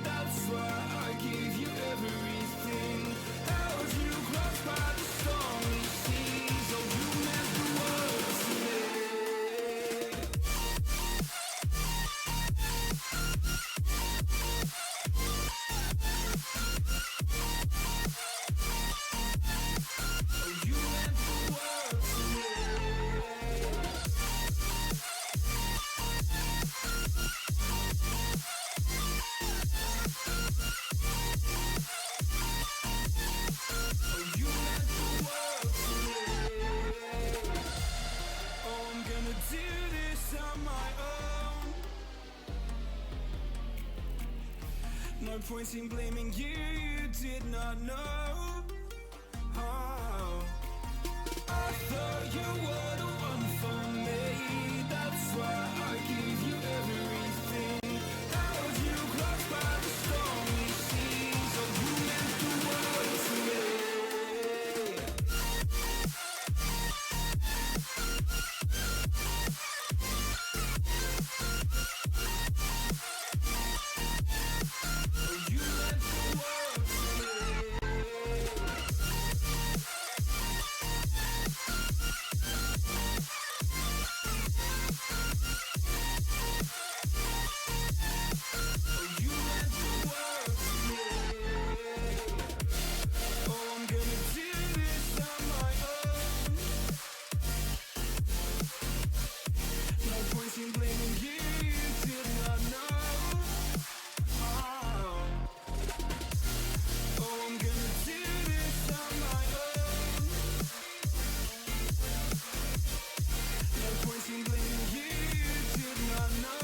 That's why I gave you everything. Held you close by the stormy seas. Oh, you meant the world to me. Oh, you meant the world to me. Oh, you meant the world to me. Oh, I'm gonna do this on my own. No point in blaming you, you did not know. Oh, I thought you were the one for me. That's why I gave you everything. Held you close by the stormy seas. Oh, you meant the world to me. Oh, you meant the world to me. Oh, you meant the world to me. Oh, I'm gonna do this on my own. No point in blaming you, you did not know. Oh, I'm gonna do this on my own. No point in blaming you, you did not know.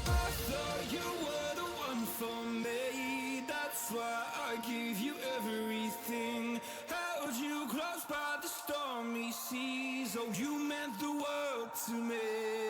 I thought you were the one for me. That's why I gave you everything. Held you close by the stormy seas. Oh, you meant the world to me.